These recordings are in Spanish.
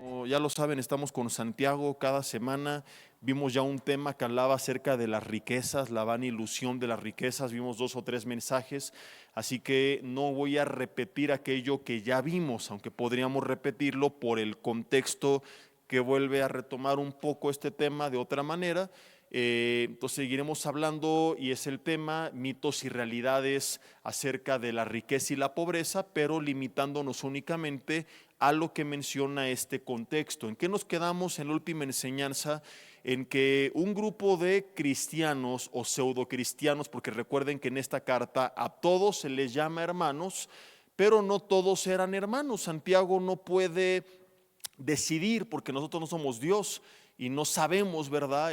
Como ya lo saben, estamos con Santiago cada semana. Vimos ya un tema que hablaba acerca de las riquezas, la vana ilusión de las riquezas. Vimos 2 o 3 mensajes, así que no voy a repetir aquello que ya vimos, aunque podríamos repetirlo por el contexto que vuelve a retomar un poco este tema de otra manera. Entonces seguiremos hablando y es el tema mitos y realidades acerca de la riqueza y la pobreza, pero limitándonos únicamente a lo que menciona este contexto. ¿En qué nos quedamos en la última enseñanza? En que un grupo de cristianos o pseudocristianos, porque recuerden que en esta carta a todos se les llama hermanos, pero no todos eran hermanos. Santiago no puede decidir porque nosotros no somos Dios y no sabemos, ¿verdad?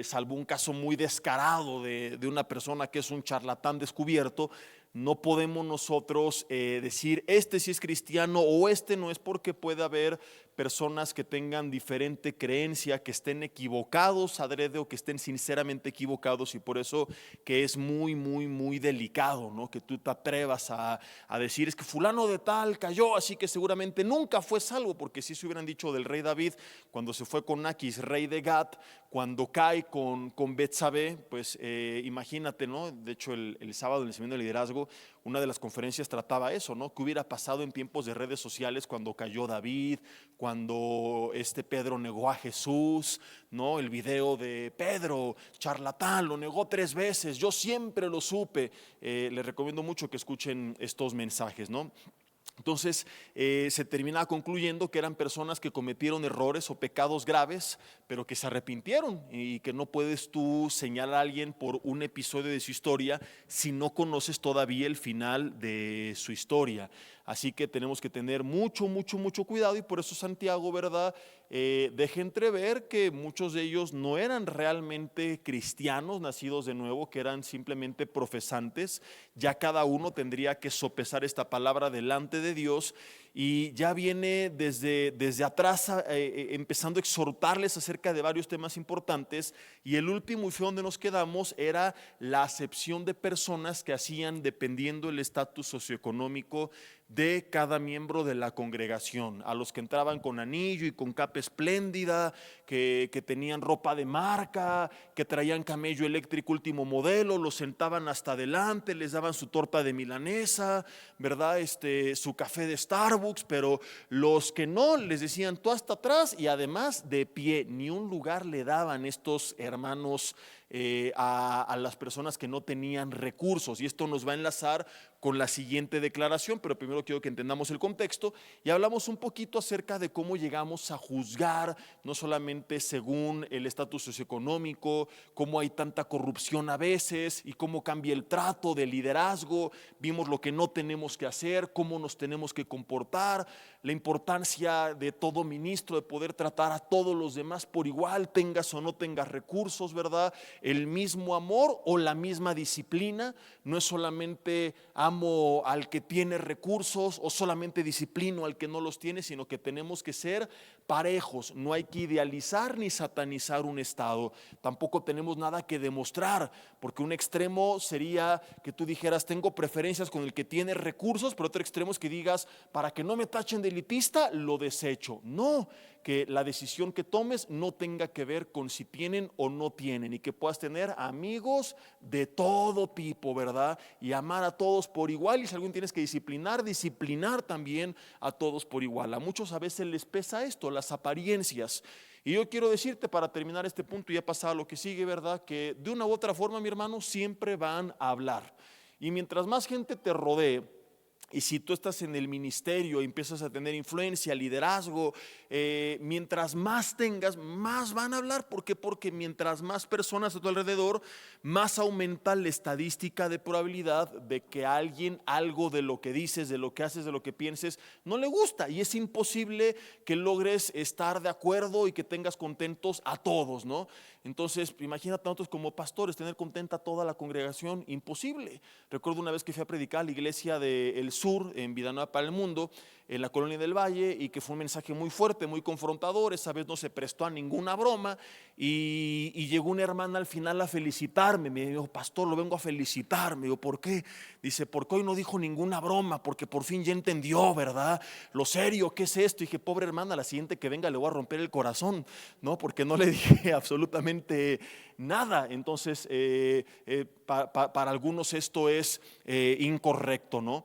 Salvo un caso muy descarado de una persona que es un charlatán descubierto, no podemos nosotros decir este sí es cristiano o este no es, porque puede haber personas que tengan diferente creencia, que estén equivocados adrede o que estén sinceramente equivocados, y por eso que es muy, muy, muy delicado, ¿no? Que tú te atrevas a decir es que fulano de tal cayó, así que seguramente nunca fue salvo, porque si se hubieran dicho del rey David cuando se fue con Aquis, rey de Gat, cuando cae con Betsabé, pues imagínate, ¿no? De hecho el sábado en el seminario de liderazgo, una de las conferencias trataba eso, ¿no? ¿Qué hubiera pasado en tiempos de redes sociales cuando cayó David, cuando Pedro negó a Jesús, ¿no? El video de Pedro, charlatán, lo negó 3 veces, yo siempre lo supe. Les recomiendo mucho que escuchen estos mensajes, ¿no? Entonces se terminaba concluyendo que eran personas que cometieron errores o pecados graves, pero que se arrepintieron, y que no puedes tú señalar a alguien por un episodio de su historia si no conoces todavía el final de su historia. Así que tenemos que tener mucho, mucho, mucho cuidado, y por eso Santiago, ¿verdad? Deja entrever que muchos de ellos no eran realmente cristianos nacidos de nuevo, que eran simplemente profesantes. Ya cada uno tendría que sopesar esta palabra delante de Dios, y ya viene desde atrás empezando a exhortarles acerca de varios temas importantes. Y el último, y fue donde nos quedamos, era la acepción de personas que hacían dependiendo el estatus socioeconómico de cada miembro de la congregación. A los que entraban con anillo y con capa espléndida, que tenían ropa de marca, que traían camello eléctrico último modelo, los sentaban hasta adelante, les daban su torta de milanesa, ¿verdad? Su café de Starbucks. Pero los que no, les decían tú hasta atrás, y además de pie. Ni un lugar le daban estos hermanos a las personas que no tenían recursos. Y esto nos va a enlazar con la siguiente declaración, pero primero quiero que entendamos el contexto y hablamos un poquito acerca de cómo llegamos a juzgar, no solamente según el estatus socioeconómico, cómo hay tanta corrupción a veces y cómo cambia el trato de liderazgo. Vimos lo que no tenemos que hacer, cómo nos tenemos que comportar, la importancia de todo ministro de poder tratar a todos los demás por igual, tengas o no tengas recursos, ¿verdad? El mismo amor o la misma disciplina. No es solamente amo al que tiene recursos o solamente disciplino al que no los tiene, sino que tenemos que ser parejos. No hay que idealizar ni satanizar un estado. Tampoco tenemos nada que demostrar, porque un extremo sería que tú dijeras tengo preferencias con el que tiene recursos, pero otro extremo es que digas para que no me tachen de elitista lo desecho. No, que la decisión que tomes no tenga que ver con si tienen o no tienen, y que puedas tener amigos de todo tipo, ¿verdad? Y amar a todos por igual, y si alguien tienes que disciplinar, disciplinar también a todos por igual. A muchos a veces les pesa esto, las apariencias. Y yo quiero decirte, para terminar este punto y ya pasar a lo que sigue, ¿verdad? Que de una u otra forma, mi hermano, siempre van a hablar. Y mientras más gente te rodee, y si tú estás en el ministerio y empiezas a tener influencia, liderazgo, mientras más tengas, más van a hablar. ¿Por qué? Porque mientras más personas a tu alrededor, más aumenta la estadística de probabilidad de que a alguien algo de lo que dices, de lo que haces, de lo que pienses, no le gusta. Y es imposible que logres estar de acuerdo y que tengas contentos a todos, ¿no? Entonces, imagínate nosotros como pastores tener contenta a toda la congregación, imposible. Recuerdo una vez que fui a predicar a la iglesia del sur en Villanueva para el Mundo. en la Colonia del Valle y que fue un mensaje muy fuerte, muy confrontador. Esa vez no se prestó a ninguna broma y llegó una hermana al final a felicitarme. Me dijo: pastor, lo vengo a felicitar. Me dijo: ¿por qué? Dice: porque hoy no dijo ninguna broma, porque por fin ya entendió, ¿verdad? Lo serio, ¿qué es esto? Y dije: pobre hermana, la siguiente que venga le voy a romper el corazón, ¿no? Porque no le dije absolutamente nada. Entonces, para algunos esto es incorrecto, ¿no?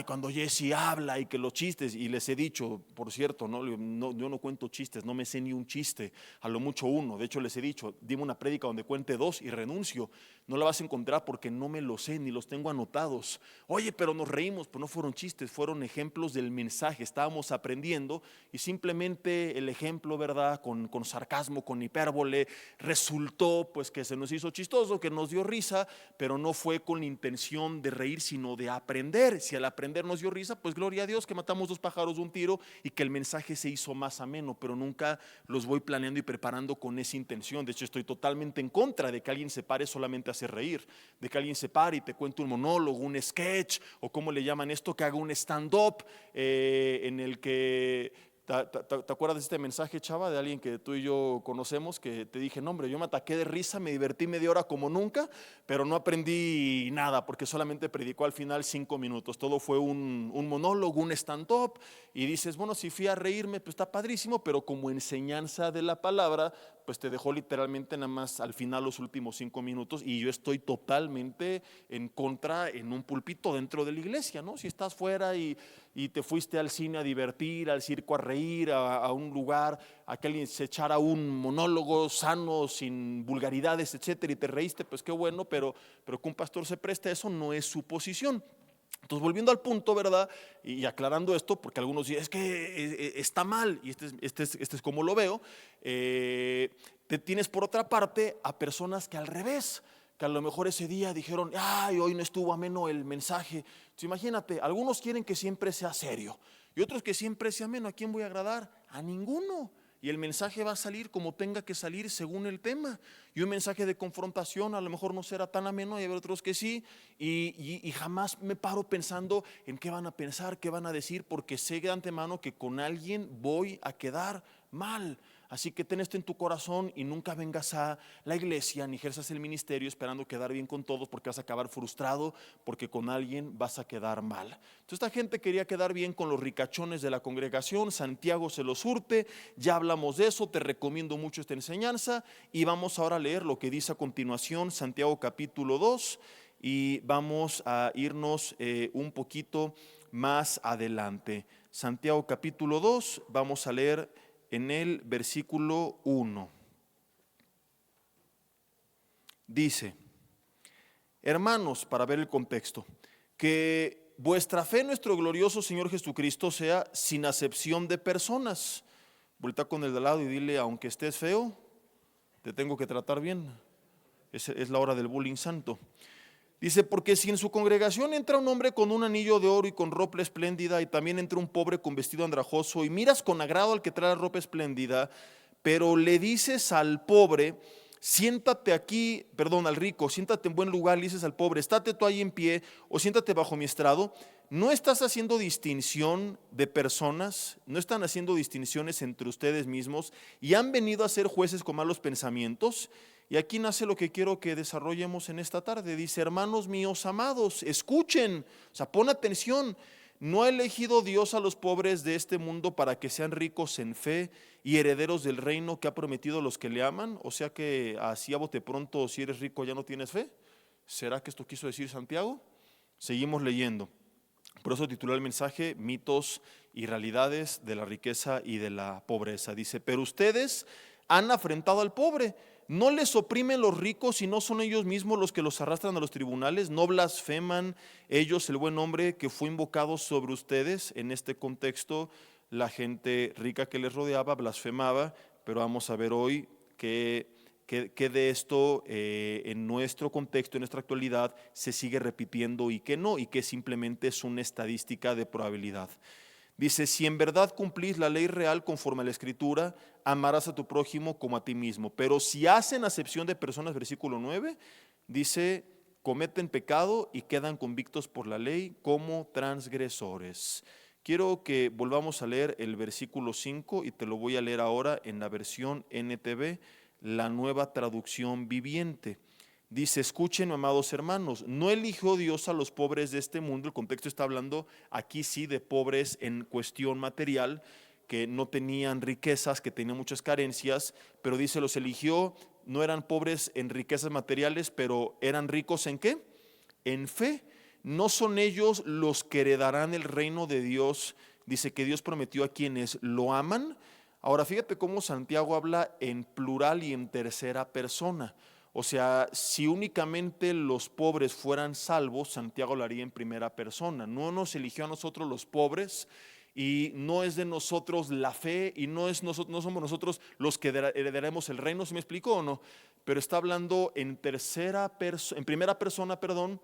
Cuando Jesse habla y que los chistes, y les he dicho, por cierto, ¿no? Yo no cuento chistes, no me sé ni un chiste, a lo mucho uno. De hecho, les he dicho: dime una prédica donde cuente 2 y renuncio. No la vas a encontrar porque no me lo sé, ni los tengo anotados. Oye, pero nos reímos. Pues no fueron chistes, fueron ejemplos del mensaje. Estábamos aprendiendo y simplemente el ejemplo, ¿verdad? Con sarcasmo, con hipérbole, resultó pues que se nos hizo chistoso, que nos dio risa, pero no fue con la intención de reír, sino de aprender. Si al aprender nos dio risa, pues gloria a Dios que matamos 2 pájaros de un tiro y que el mensaje se hizo más ameno, pero nunca los voy planeando y preparando con esa intención. De hecho, estoy totalmente en contra de que alguien se pare solamente a hacer reír, de que alguien se pare y te cuente un monólogo, un sketch, o como le llaman esto, que haga un stand-up en el que... ¿Te acuerdas de este mensaje, Chava, de alguien que tú y yo conocemos, que te dije: no, hombre, yo me ataqué de risa, me divertí media hora como nunca, pero no aprendí nada porque solamente predicó al final 5 minutos? Todo fue un monólogo, un stand-up, y dices: bueno, si fui a reírme, pues está padrísimo, pero como enseñanza de la palabra, pues te dejó literalmente nada más al final los últimos 5 minutos, y yo estoy totalmente en contra en un púlpito dentro de la iglesia, ¿no? Si estás fuera y te fuiste al cine a divertir, al circo a reír, a un lugar a que alguien se echara un monólogo sano, sin vulgaridades, etcétera, y te reíste, pues qué bueno, pero que un pastor se preste a eso no es su posición. Entonces, volviendo al punto, ¿verdad? Y aclarando esto, porque algunos dicen: es que está mal, y este es como lo veo. Te tienes por otra parte a personas que al revés, que a lo mejor ese día dijeron: ay, hoy no estuvo ameno el mensaje. Entonces, imagínate, algunos quieren que siempre sea serio y otros que siempre sea ameno. ¿A quién voy a agradar? A ninguno. Y el mensaje va a salir como tenga que salir según el tema. Y un mensaje de confrontación a lo mejor no será tan ameno, y hay otros que sí. Y jamás me paro pensando en qué van a pensar, qué van a decir, porque sé de antemano que con alguien voy a quedar mal. Así que ten esto en tu corazón y nunca vengas a la iglesia ni ejerzas el ministerio esperando quedar bien con todos, porque vas a acabar frustrado, porque con alguien vas a quedar mal. Entonces, esta gente quería quedar bien con los ricachones de la congregación. Santiago se los surte. Ya hablamos de eso, te recomiendo mucho esta enseñanza, y vamos ahora a leer lo que dice a continuación Santiago capítulo 2, y vamos a irnos un poquito más adelante. Santiago capítulo 2, vamos a leer en el versículo 1. Dice: hermanos, para ver el contexto, que vuestra fe en nuestro glorioso Señor Jesucristo sea sin acepción de personas. Voltea con el de al lado y dile: aunque estés feo, te tengo que tratar bien. Es la hora del bullying santo. Dice: porque si en su congregación entra un hombre con un anillo de oro y con ropa espléndida, y también entra un pobre con vestido andrajoso, y miras con agrado al que trae ropa espléndida, pero le dices al pobre: siéntate aquí, perdón, al rico, siéntate en buen lugar, le dices al pobre: estate tú ahí en pie, o siéntate bajo mi estrado, no estás haciendo distinción de personas, no están haciendo distinciones entre ustedes mismos, y han venido a ser jueces con malos pensamientos. Y aquí nace lo que quiero que desarrollemos en esta tarde. Dice: hermanos míos amados, escuchen, o sea, pon atención. ¿No ha elegido Dios a los pobres de este mundo para que sean ricos en fe y herederos del reino que ha prometido a los que le aman? O sea que así a bote pronto, si eres rico ya no tienes fe. ¿Será que esto quiso decir Santiago? Seguimos leyendo. Por eso titulé el mensaje: mitos y realidades de la riqueza y de la pobreza. Dice: pero ustedes han afrentado al pobre. ¿No les oprimen los ricos y no son ellos mismos los que los arrastran a los tribunales? ¿No blasfeman ellos el buen nombre que fue invocado sobre ustedes? En este contexto, la gente rica que les rodeaba blasfemaba, pero vamos a ver hoy que de esto en nuestro contexto, en nuestra actualidad, se sigue repitiendo y que no, y que simplemente es una estadística de probabilidad. Dice: si en verdad cumplís la ley real conforme a la Escritura, amarás a tu prójimo como a ti mismo. Pero si hacen acepción de personas, versículo 9, dice: cometen pecado y quedan convictos por la ley como transgresores. Quiero que volvamos a leer el versículo 5 y te lo voy a leer ahora en la versión NTV, la Nueva Traducción Viviente. Dice: escuchen, amados hermanos, no eligió Dios a los pobres de este mundo. El contexto está hablando aquí sí de pobres en cuestión material, que no tenían riquezas, que tenían muchas carencias, pero dice, los eligió, no eran pobres en riquezas materiales, pero eran ricos ¿en qué? En fe. No son ellos los que heredarán el reino de Dios. Dice que Dios prometió a quienes lo aman. Ahora fíjate cómo Santiago habla en plural y en tercera persona. O sea, si únicamente los pobres fueran salvos, Santiago lo haría en primera persona. No nos eligió a nosotros los pobres y no es de nosotros la fe y no somos nosotros los que heredaremos el reino. ¿Se me explicó o no? Pero está hablando en primera persona, perdón.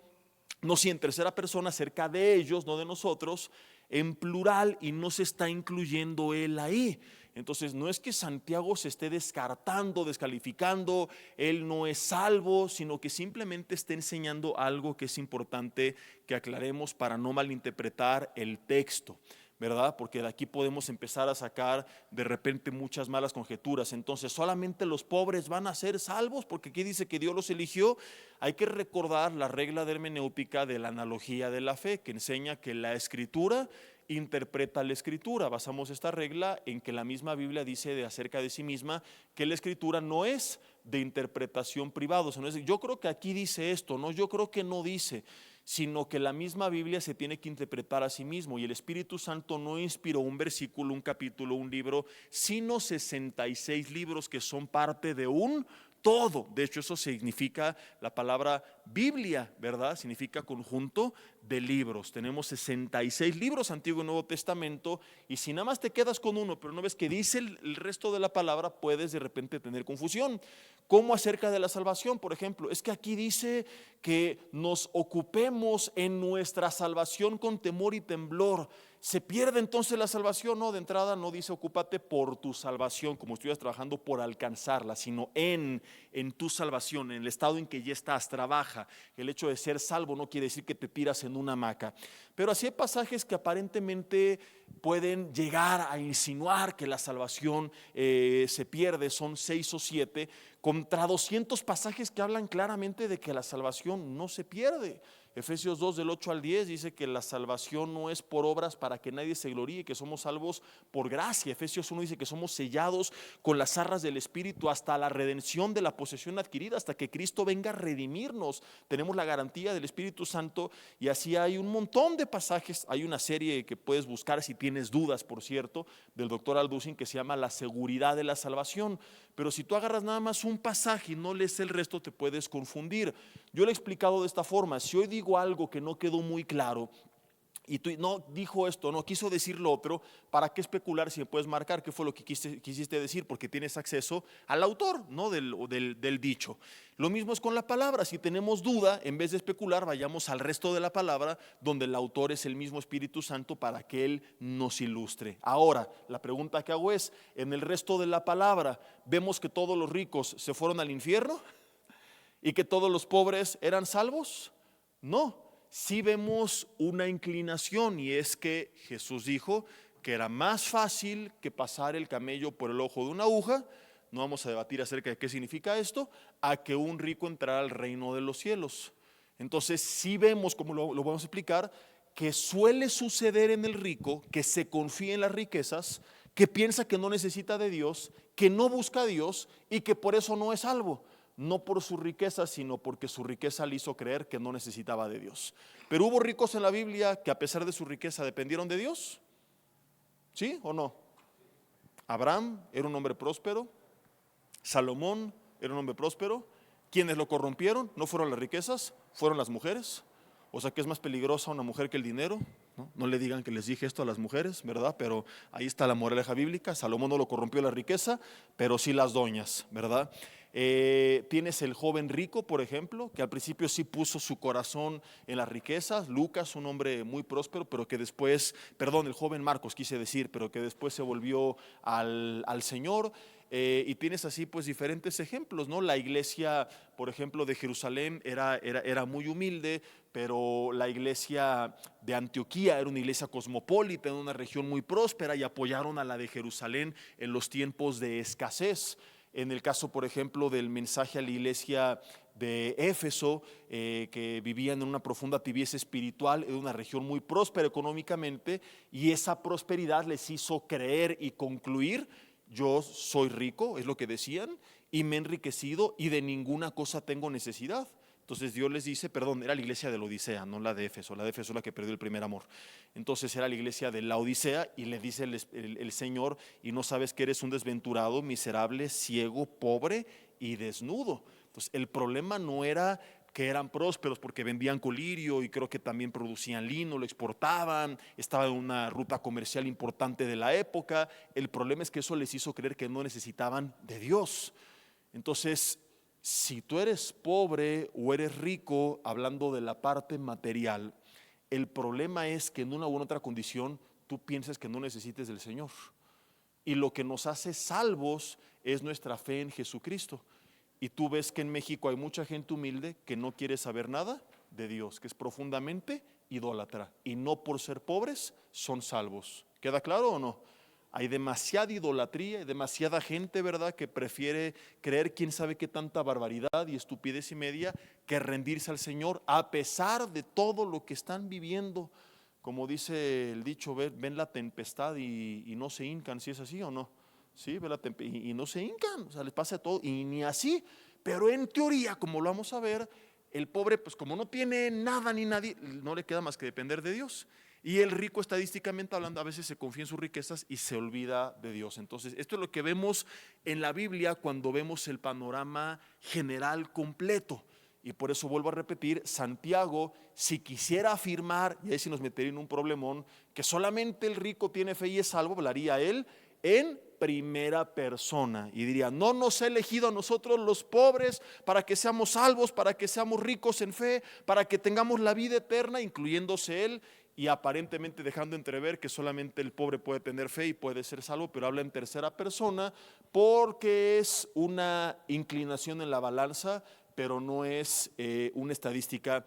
No, sí, en tercera persona acerca de ellos, no de nosotros, en plural, y no se está incluyendo él ahí. Entonces no es que Santiago se esté descartando, descalificando, él no es salvo, sino que simplemente está enseñando algo que es importante que aclaremos para no malinterpretar el texto, ¿verdad? Porque de aquí podemos empezar a sacar de repente muchas malas conjeturas. Entonces, ¿solamente los pobres van a ser salvos? Porque aquí dice que Dios los eligió. Hay que recordar la regla de hermenéutica de la analogía de la fe, que enseña que la Escritura interpreta la Escritura. Basamos esta regla en que la misma Biblia dice acerca de sí misma que la Escritura no es de interpretación privada. O sea, no es, yo creo que aquí dice esto, no, yo creo que no dice, sino que la misma Biblia se tiene que interpretar a sí mismo, y el Espíritu Santo no inspiró un versículo, un capítulo, un libro, sino 66 libros que son parte de un todo. De hecho, eso significa la palabra Biblia, ¿verdad? Significa conjunto de libros. Tenemos 66 libros, Antiguo y Nuevo Testamento, y si nada más te quedas con uno, pero no ves que dice el resto de la palabra, puedes de repente tener confusión. ¿Cómo acerca de la salvación? Por ejemplo, es que aquí dice que nos ocupemos en nuestra salvación con temor y temblor. ¿Se pierde entonces la salvación? No, de entrada no dice ocúpate por tu salvación, como estuvieras trabajando por alcanzarla, sino en tu salvación, en el estado en que ya estás, trabaja. El hecho de ser salvo no quiere decir que te tiras en una hamaca. Pero así hay pasajes que aparentemente pueden llegar a insinuar que la salvación se pierde, son 6 o 7, contra 200 pasajes que hablan claramente de que la salvación no se pierde. Efesios 2 del 8 al 10 dice que la salvación no es por obras para que nadie se gloríe, que somos salvos por gracia. Efesios 1 dice que somos sellados con las arras del Espíritu hasta la redención de la posesión adquirida, hasta que Cristo venga a redimirnos. Tenemos la garantía del Espíritu Santo, y así hay un montón de pasajes. Hay una serie que puedes buscar si tienes dudas, por cierto, del doctor Alducin, que se llama La seguridad de la salvación. Pero si tú agarras nada más un pasaje y no lees el resto, te puedes confundir. Yo le he explicado de esta forma: si hoy digo algo que no quedó muy claro y tú no dijo esto, no quiso decir lo otro, ¿para qué especular si me puedes marcar qué fue lo que quisiste decir? Porque tienes acceso al autor, ¿no? del dicho. Lo mismo es con la palabra. Si tenemos duda, en vez de especular, vayamos al resto de la palabra, donde el autor es el mismo Espíritu Santo, para que Él nos ilustre. Ahora, la pregunta que hago es: en el resto de la palabra, ¿vemos que todos los ricos se fueron al infierno y que todos los pobres eran salvos? No. Sí vemos una inclinación, y es que Jesús dijo que era más fácil que pasar el camello por el ojo de una aguja. No vamos a debatir acerca de qué significa esto, a que un rico entrara al reino de los cielos. Entonces sí vemos, como lo vamos a explicar, que suele suceder en el rico que se confía en las riquezas, que piensa que no necesita de Dios, que no busca a Dios y que por eso no es salvo. No por su riqueza, sino porque su riqueza le hizo creer que no necesitaba de Dios. Pero hubo ricos en la Biblia que a pesar de su riqueza dependieron de Dios. ¿Sí o no? Abraham era un hombre próspero. Salomón era un hombre próspero. ¿Quiénes lo corrompieron? No fueron las riquezas, fueron las mujeres. O sea, que es más peligrosa una mujer que el dinero. No le digan que les dije esto a las mujeres, ¿verdad? Pero ahí está la moraleja bíblica. Salomón no lo corrompió la riqueza, pero sí las doñas, ¿verdad? Tienes el joven rico, por ejemplo, que al principio sí puso su corazón en las riquezas. Lucas, un hombre muy próspero, pero que después, perdón, el joven Marcos quise decir, pero que después se volvió al Señor. y tienes así pues diferentes ejemplos, ¿no? La iglesia, por ejemplo, de Jerusalén era muy humilde, pero la iglesia de Antioquía era una iglesia cosmopolita en una región muy próspera y apoyaron a la de Jerusalén en los tiempos de escasez. En el caso, por ejemplo, del mensaje a la iglesia de Éfeso, que vivían en una profunda tibieza espiritual, en una región muy próspera económicamente, y esa prosperidad les hizo creer y concluir: yo soy rico, es lo que decían, y me he enriquecido y de ninguna cosa tengo necesidad. Entonces Dios les dice, perdón, era la iglesia de la Odisea, no la de Éfeso. La de Éfeso es la que perdió el primer amor. Entonces era la iglesia de la Odisea, y le dice el Señor: y no sabes que eres un desventurado, miserable, ciego, pobre y desnudo. Entonces el problema no era que eran prósperos porque vendían colirio y creo que también producían lino, lo exportaban, estaba en una ruta comercial importante de la época. El problema es que eso les hizo creer que no necesitaban de Dios. Entonces, si tú eres pobre o eres rico, hablando de la parte material, el problema es que en una u otra condición tú piensas que no necesites del Señor. Y lo que nos hace salvos es nuestra fe en Jesucristo. Y tú ves que en México hay mucha gente humilde que no quiere saber nada de Dios, que es profundamente idólatra. Y no por ser pobres son salvos. ¿Queda claro o no? Hay demasiada idolatría y demasiada gente, ¿verdad?, que prefiere creer quién sabe qué tanta barbaridad y estupidez y media que rendirse al Señor a pesar de todo lo que están viviendo. Como dice el dicho, ven la tempestad y no se hincan, ¿si es así o no? Sí, ven la y no se hincan, o sea, les pasa todo y ni así. Pero en teoría, como lo vamos a ver, el pobre, pues como no tiene nada ni nadie, no le queda más que depender de Dios. Y el rico, estadísticamente hablando, a veces se confía en sus riquezas y se olvida de Dios. Entonces, esto es lo que vemos en la Biblia cuando vemos el panorama general completo. Y por eso vuelvo a repetir, Santiago, si quisiera afirmar, y ahí sí nos metería en un problemón, que solamente el rico tiene fe y es salvo, hablaría él en primera persona y diría: no nos ha elegido a nosotros los pobres para que seamos salvos, para que seamos ricos en fe, para que tengamos la vida eterna, incluyéndose él, y aparentemente dejando entrever que solamente el pobre puede tener fe y puede ser salvo, pero habla en tercera persona porque es una inclinación en la balanza, pero no es una estadística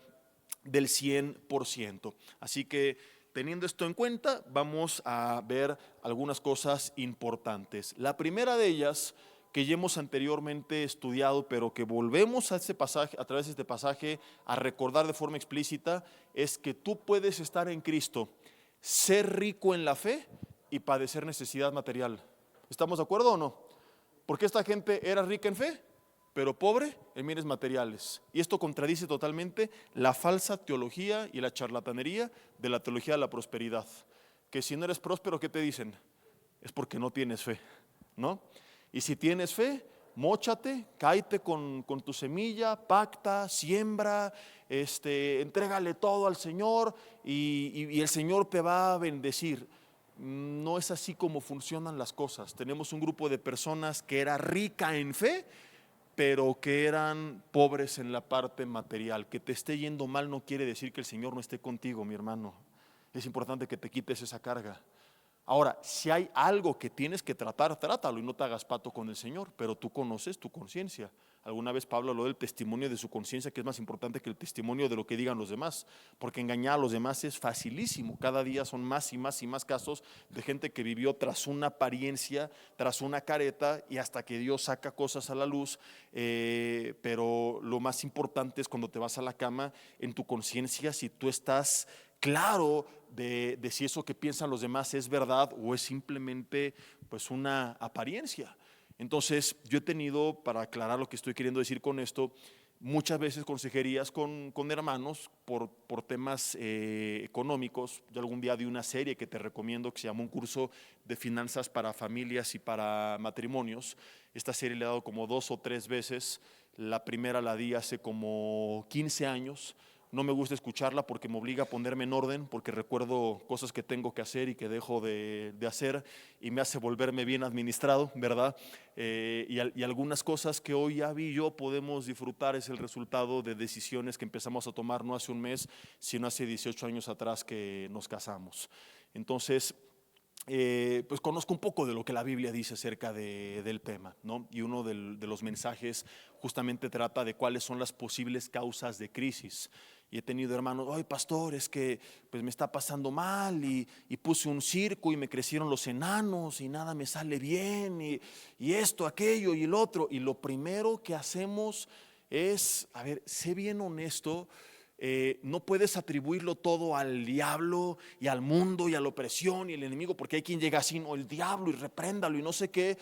del 100%. Así que, teniendo esto en cuenta, vamos a ver algunas cosas importantes. La primera de ellas, que ya hemos anteriormente estudiado, pero que volvemos a este pasaje, a través de este pasaje, a recordar de forma explícita, es que tú puedes estar en Cristo, ser rico en la fe y padecer necesidad material. ¿Estamos de acuerdo o no? Porque esta gente era rica en fe, pero pobre en bienes materiales. Y esto contradice totalmente la falsa teología y la charlatanería de la teología de la prosperidad. Que si no eres próspero, ¿qué te dicen? Es porque no tienes fe, ¿no? Y si tienes fe, móchate, cáete con tu semilla, pacta, siembra, entrégale todo al Señor y el Señor te va a bendecir. No es así como funcionan las cosas. Tenemos un grupo de personas que era rica en fe, pero que eran pobres en la parte material. Que te esté yendo mal no quiere decir que el Señor no esté contigo, mi hermano. Es importante que te quites esa carga. Ahora, si hay algo que tienes que tratar, trátalo y no te hagas pato con el Señor, pero tú conoces tu conciencia. Alguna vez Pablo habló del testimonio de su conciencia, que es más importante que el testimonio de lo que digan los demás, porque engañar a los demás es facilísimo. Cada día son más y más y más casos de gente que vivió tras una apariencia, tras una careta, y hasta que Dios saca cosas a la luz. Pero lo más importante es cuando te vas a la cama, en tu conciencia, si tú estás claro de si eso que piensan los demás es verdad o es simplemente pues una apariencia. Entonces yo he tenido, para aclarar lo que estoy queriendo decir con esto, muchas veces consejerías con hermanos por temas económicos. Yo algún día di una serie que te recomiendo que se llama Un curso de finanzas para familias y para matrimonios. Esta serie le he dado como 2 o 3 veces. La primera la di hace como 15 años. No me gusta escucharla porque me obliga a ponerme en orden, porque recuerdo cosas que tengo que hacer y que dejo de hacer, y me hace volverme bien administrado, ¿verdad? Y algunas cosas que hoy ya vi yo podemos disfrutar es el resultado de decisiones que empezamos a tomar no hace un mes, sino hace 18 años atrás que nos casamos. Entonces, pues conozco un poco de lo que la Biblia dice acerca del tema, ¿no? Y uno de los mensajes justamente trata de cuáles son las posibles causas de crisis. Y he tenido hermanos, ay pastor, es que pues me está pasando mal y puse un circo y me crecieron los enanos y nada me sale bien y esto, aquello y el otro. Y lo primero que hacemos es, a ver, sé bien honesto. No puedes atribuirlo todo al diablo y al mundo y a la opresión y el enemigo, porque hay quien llega así, no, el diablo y repréndalo y no sé qué,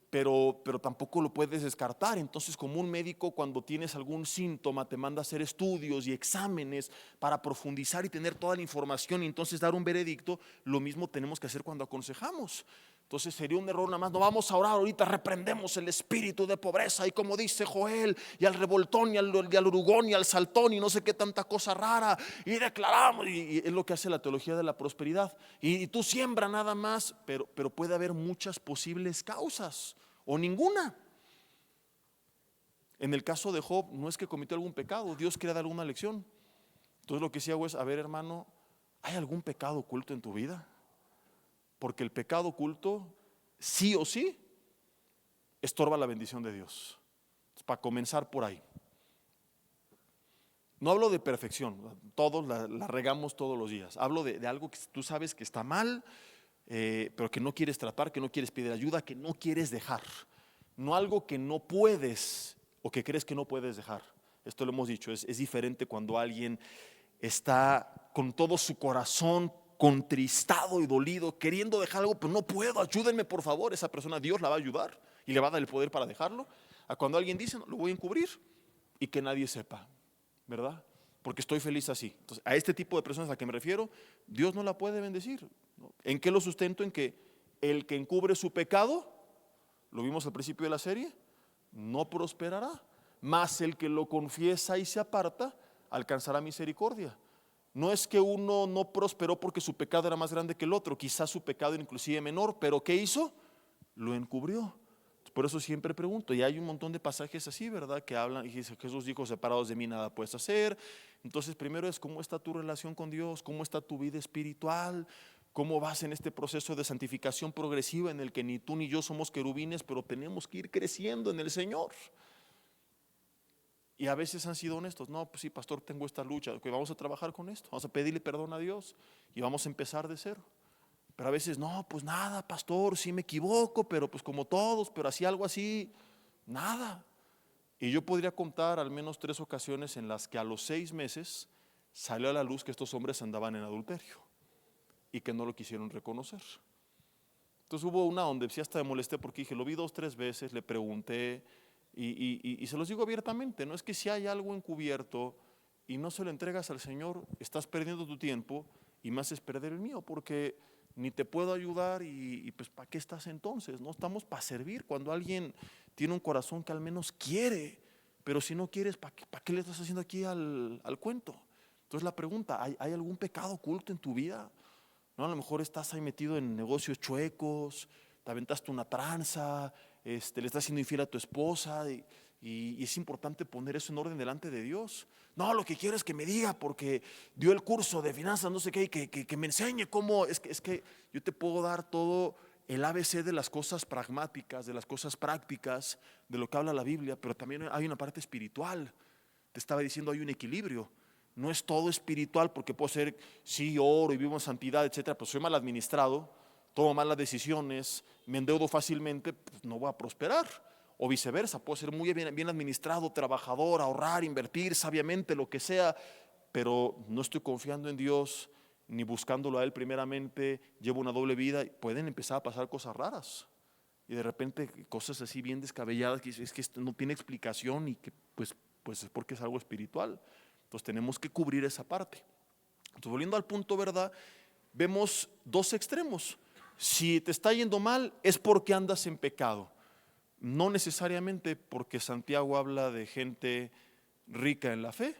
pero tampoco lo puedes descartar. Entonces, como un médico, cuando tienes algún síntoma, te manda a hacer estudios y exámenes para profundizar y tener toda la información y entonces dar un veredicto. Lo mismo tenemos que hacer cuando aconsejamos. Entonces sería un error nada más, no vamos a orar ahorita, reprendemos el espíritu de pobreza y como dice Joel, y al revoltón y al urugón y al saltón y no sé qué tanta cosa rara, y declaramos, y es lo que hace la teología de la prosperidad, y tú siembra nada más, pero puede haber muchas posibles causas o ninguna. En el caso de Job no es que cometió algún pecado, Dios quiere dar una lección. Entonces lo que sí hago es, a ver hermano, ¿hay algún pecado oculto en tu vida? Porque el pecado oculto, sí o sí, estorba la bendición de Dios. Entonces, para comenzar por ahí. No hablo de perfección, todos la regamos todos los días. Hablo de algo que tú sabes que está mal, pero que no quieres tratar, que no quieres pedir ayuda, que no quieres dejar. No algo que no puedes o que crees que no puedes dejar. Esto lo hemos dicho, es diferente cuando alguien está con todo su corazón contristado y dolido, queriendo dejar algo, pero no puedo, ayúdenme por favor. Esa persona Dios la va a ayudar y le va a dar el poder para dejarlo. A cuando alguien dice, no, lo voy a encubrir y que nadie sepa, ¿verdad? Porque estoy feliz así. Entonces, a este tipo de personas a las que me refiero, Dios no la puede bendecir, ¿no? ¿En qué lo sustento? En que el que encubre su pecado, lo vimos al principio de la serie, no prosperará, mas el que lo confiesa y se aparta, alcanzará misericordia. No es que uno no prosperó porque su pecado era más grande que el otro, quizás su pecado era inclusive menor, pero ¿qué hizo? Lo encubrió. Por eso siempre pregunto, y hay un montón de pasajes así, ¿verdad? Que hablan, y Jesús dijo, separados de mí nada puedes hacer. Entonces primero es cómo está tu relación con Dios, cómo está tu vida espiritual, cómo vas en este proceso de santificación progresiva en el que ni tú ni yo somos querubines, pero tenemos que ir creciendo en el Señor. Y a veces han sido honestos, no, pues sí, pastor, tengo esta lucha, okay, vamos a trabajar con esto, vamos a pedirle perdón a Dios y vamos a empezar de cero. Pero a veces, no, pues nada, pastor, sí me equivoco, pero pues como todos, pero así algo así, nada. Y yo podría contar al menos 3 ocasiones en las que a los 6 meses salió a la luz que estos hombres andaban en adulterio y que no lo quisieron reconocer. Entonces hubo una donde sí hasta me molesté porque dije, lo vi 2, 3 veces, le pregunté y se los digo abiertamente, no es que si hay algo encubierto y no se lo entregas al Señor, estás perdiendo tu tiempo y me haces perder el mío porque ni te puedo ayudar y pues ¿para qué estás entonces? No estamos para servir cuando alguien tiene un corazón que al menos quiere, pero si no quieres, ¿para qué le estás haciendo aquí al cuento? Entonces la pregunta, ¿hay algún pecado oculto en tu vida? ¿No? A lo mejor estás ahí metido en negocios chuecos, te aventaste una tranza, le estás siendo infiel a tu esposa y es importante poner eso en orden delante de Dios. No, lo que quiero es que me diga porque dio el curso de finanzas, no sé qué, y que me enseñe cómo, es que yo te puedo dar todo el ABC de las cosas pragmáticas, de las cosas prácticas, de lo que habla la Biblia, pero también hay una parte espiritual. Te estaba diciendo, hay un equilibrio. No es todo espiritual porque puedo ser, sí, oro y vivo en santidad, etcétera, pero soy mal administrado, tomo malas decisiones, me endeudo fácilmente, pues no voy a prosperar. O viceversa, puedo ser muy bien administrado, trabajador, ahorrar, invertir sabiamente, lo que sea, pero no estoy confiando en Dios ni buscándolo a Él primeramente, llevo una doble vida, pueden empezar a pasar cosas raras. Y de repente cosas así bien descabelladas que es que esto no tiene explicación y que pues es porque es algo espiritual. Entonces tenemos que cubrir esa parte. Entonces volviendo al punto, ¿verdad? Vemos 2 extremos. Si te está yendo mal es porque andas en pecado. No necesariamente porque Santiago habla de gente rica en la fe,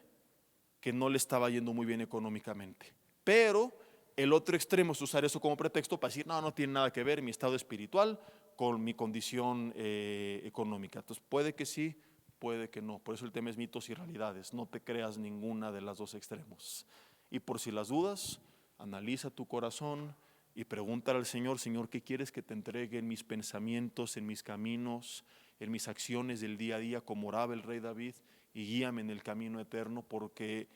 que no le estaba yendo muy bien económicamente. Pero el otro extremo es usar eso como pretexto para decir, no, no tiene nada que ver mi estado espiritual con mi condición económica. Entonces puede que sí, puede que no. Por eso el tema es mitos y realidades. No te creas ninguna de las 2 extremos. Y por si las dudas, analiza tu corazón, y pregúntale al Señor, Señor, ¿qué quieres que te entregue en mis pensamientos, en mis caminos, en mis acciones del día a día, como oraba el rey David? Y guíame en el camino eterno, porque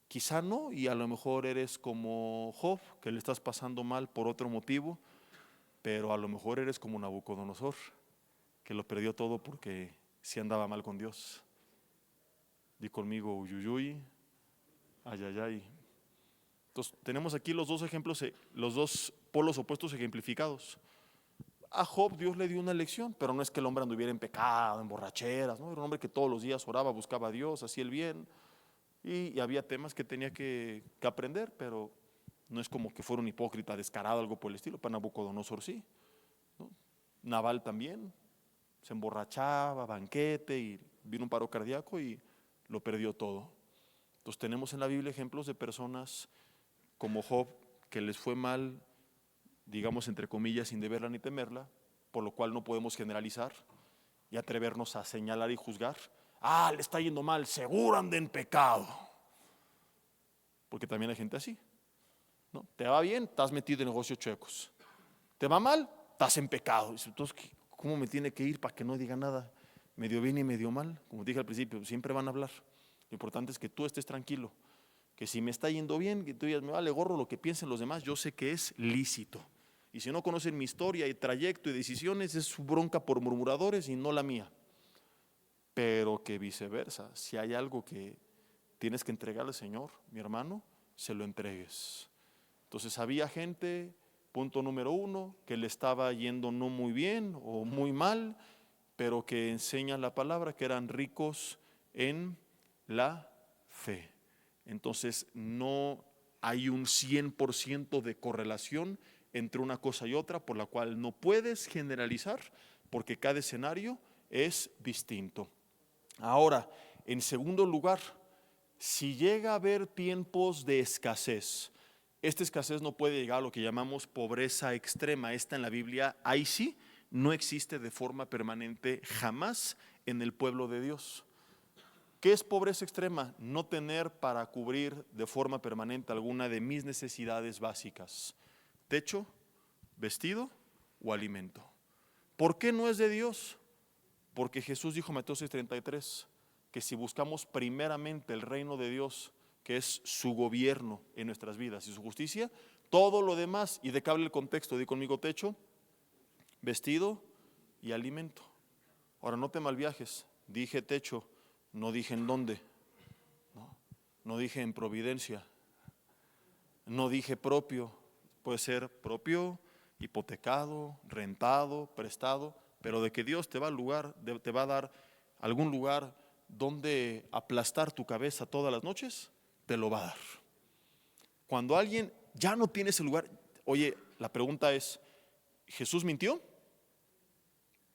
quizá no, y a lo mejor eres como Job, que le estás pasando mal por otro motivo, pero a lo mejor eres como Nabucodonosor, que lo perdió todo porque sí andaba mal con Dios. Di conmigo, uyuyuy, ayayay. Entonces tenemos aquí los dos ejemplos, los dos polos opuestos ejemplificados. A Job Dios le dio una lección, pero no es que el hombre anduviera en pecado, en borracheras, ¿no? Era un hombre que todos los días oraba, buscaba a Dios, hacía el bien, y había temas que tenía que aprender, pero no es como que fuera un hipócrita descarado, algo por el estilo. Para Nabucodonosor sí, ¿no? Nabal también, se emborrachaba, banquete, y vino un paro cardíaco y lo perdió todo. Entonces tenemos en la Biblia ejemplos de personas como Job, que les fue mal, digamos entre comillas, sin deberla ni temerla, por lo cual no podemos generalizar y atrevernos a señalar y juzgar. Le está yendo mal, seguro anda en pecado. Porque también hay gente así, ¿no? Te va bien, estás metido en negocios chuecos. Te va mal, estás en pecado. Entonces, ¿cómo me tiene que ir para que no diga nada? Medio bien y medio mal. Como dije al principio, siempre van a hablar. Lo importante es que tú estés tranquilo. Que si me está yendo bien, que tú digas, me vale gorro lo que piensen los demás, yo sé que es lícito. Y si no conocen mi historia y trayecto y decisiones, es su bronca por murmuradores y no la mía. Pero que viceversa, si hay algo que tienes que entregarle al Señor, mi hermano, se lo entregues. Entonces había gente, punto número uno, que le estaba yendo no muy bien o muy mal, pero que enseñan la palabra que eran ricos en la fe. Entonces no hay un 100% de correlación entre una cosa y otra, por la cual no puedes generalizar, porque cada escenario es distinto. Ahora, en segundo lugar, si llega a haber tiempos de escasez, esta escasez no puede llegar a lo que llamamos pobreza extrema. Esta en la Biblia, ahí sí, no existe de forma permanente jamás en el pueblo de Dios. ¿Qué es pobreza extrema? No tener para cubrir de forma permanente alguna de mis necesidades básicas: techo, vestido o alimento. ¿Por qué no es de Dios? Porque Jesús dijo en Mateo 6:33 que si buscamos primeramente el reino de Dios, que es su gobierno en nuestras vidas y su justicia, todo lo demás, y de qué habla el contexto, di conmigo: techo, vestido y alimento. Ahora no te malviajes, dije techo, no dije en dónde, no dije en providencia, no dije propio. Puede ser propio, hipotecado, rentado, prestado, pero de que Dios te va a dar algún lugar donde aplastar tu cabeza todas las noches, te lo va a dar. Cuando alguien ya no tiene ese lugar, oye, la pregunta es, ¿Jesús mintió?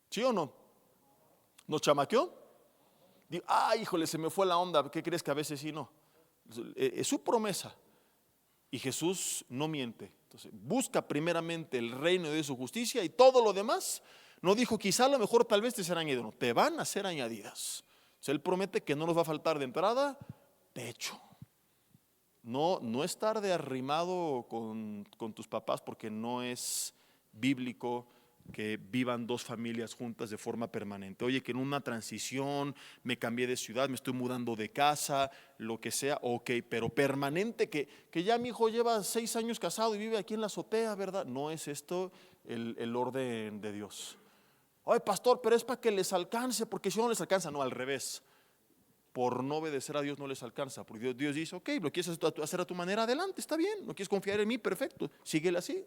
¿Sí o no? ¿Nos chamaqueó? Digo, híjole, se me fue la onda. ¿Qué crees que a veces sí no? Es su promesa. Y Jesús no miente. Entonces, busca primeramente el reino de su justicia y todo lo demás. No dijo, quizá a lo mejor tal vez te serán añadidas. No, te van a ser añadidas. Entonces, Él promete que no nos va a faltar de entrada techo. No estar de arrimado con tus papás, porque no es bíblico que vivan dos familias juntas de forma permanente. Oye, que en una transición me cambié de ciudad, me estoy mudando de casa, lo que sea, ok, pero permanente, que ya mi hijo lleva 6 años casado y vive aquí en la azotea, ¿verdad? No es esto el orden de Dios. Oye, pastor, pero es para que les alcance, porque si no les alcanza, no, al revés. Por no obedecer a Dios no les alcanza, porque Dios dice, ok, lo quieres hacer a tu manera, adelante, está bien, no quieres confiar en mí, perfecto, síguele así.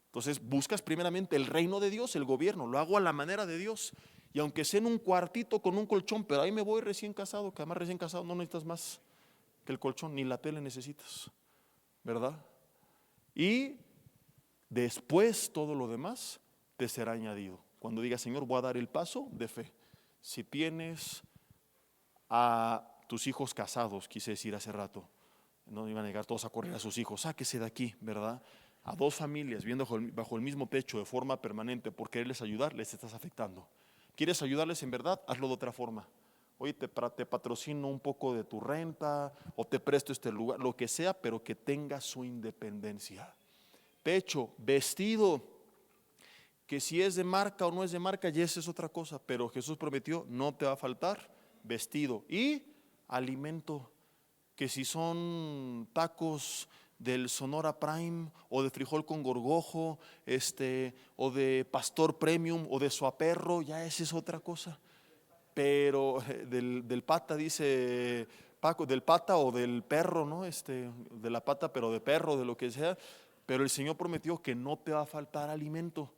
Entonces buscas primeramente el reino de Dios, el gobierno, lo hago a la manera de Dios. Y aunque sea en un cuartito con un colchón, pero ahí me voy recién casado, que además recién casado no necesitas más que el colchón, ni la tele necesitas, ¿verdad? Y después todo lo demás te será añadido. Cuando digas, Señor, voy a dar el paso de fe. Si tienes a tus hijos casados, quise decir hace rato, no iban a llegar todos a correr a sus hijos, sáquese de aquí, ¿verdad? A dos familias viviendo bajo el mismo techo de forma permanente, por quererles ayudar, les estás afectando. ¿Quieres ayudarles en verdad? Hazlo de otra forma. Oye, te patrocino un poco de tu renta, o te presto este lugar, lo que sea, pero que tenga su independencia. techo, vestido, que si es de marca o no es de marca, ya esa es otra cosa, pero Jesús prometió, no te va a faltar vestido y alimento, que si son tacos del Sonora Prime o de frijol con gorgojo, o de pastor premium o de suaperro, ya esa es otra cosa. Pero del pata, dice Paco, del pata o del perro, ¿no? De la pata, pero de perro, de lo que sea. Pero el Señor prometió que no te va a faltar alimento.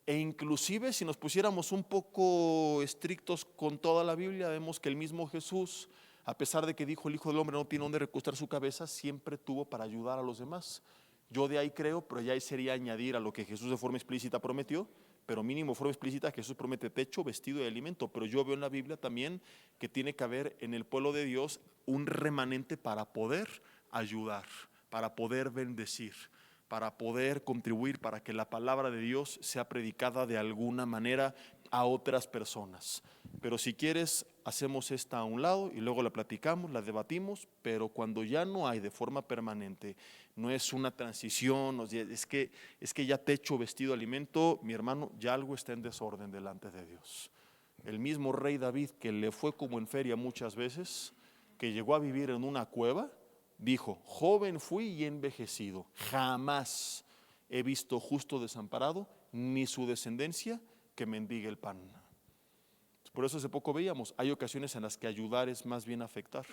E inclusive si nos pusiéramos un poco estrictos con toda la Biblia, vemos que el mismo Jesús, a pesar de que dijo el Hijo del Hombre no tiene donde recostar su cabeza, siempre tuvo para ayudar a los demás. Yo de ahí creo, pero ya ahí sería añadir a lo que Jesús de forma explícita prometió, pero mínimo forma explícita Jesús promete techo, vestido y alimento. Pero yo veo en la Biblia también que tiene que haber en el pueblo de Dios un remanente para poder ayudar, para poder bendecir, para poder contribuir, para que la palabra de Dios sea predicada de alguna manera a otras personas. Pero si quieres, hacemos esta a un lado y luego la platicamos, la debatimos, pero cuando ya no hay de forma permanente, no es una transición, es que ya techo, vestido, alimento, mi hermano, ya algo está en desorden delante de Dios. El mismo rey David, que le fue como en feria muchas veces, que llegó a vivir en una cueva, dijo, joven fui y envejecido, jamás he visto justo desamparado, ni su descendencia que mendigue el pan. Por eso hace poco veíamos, hay ocasiones en las que ayudar es más bien afectar,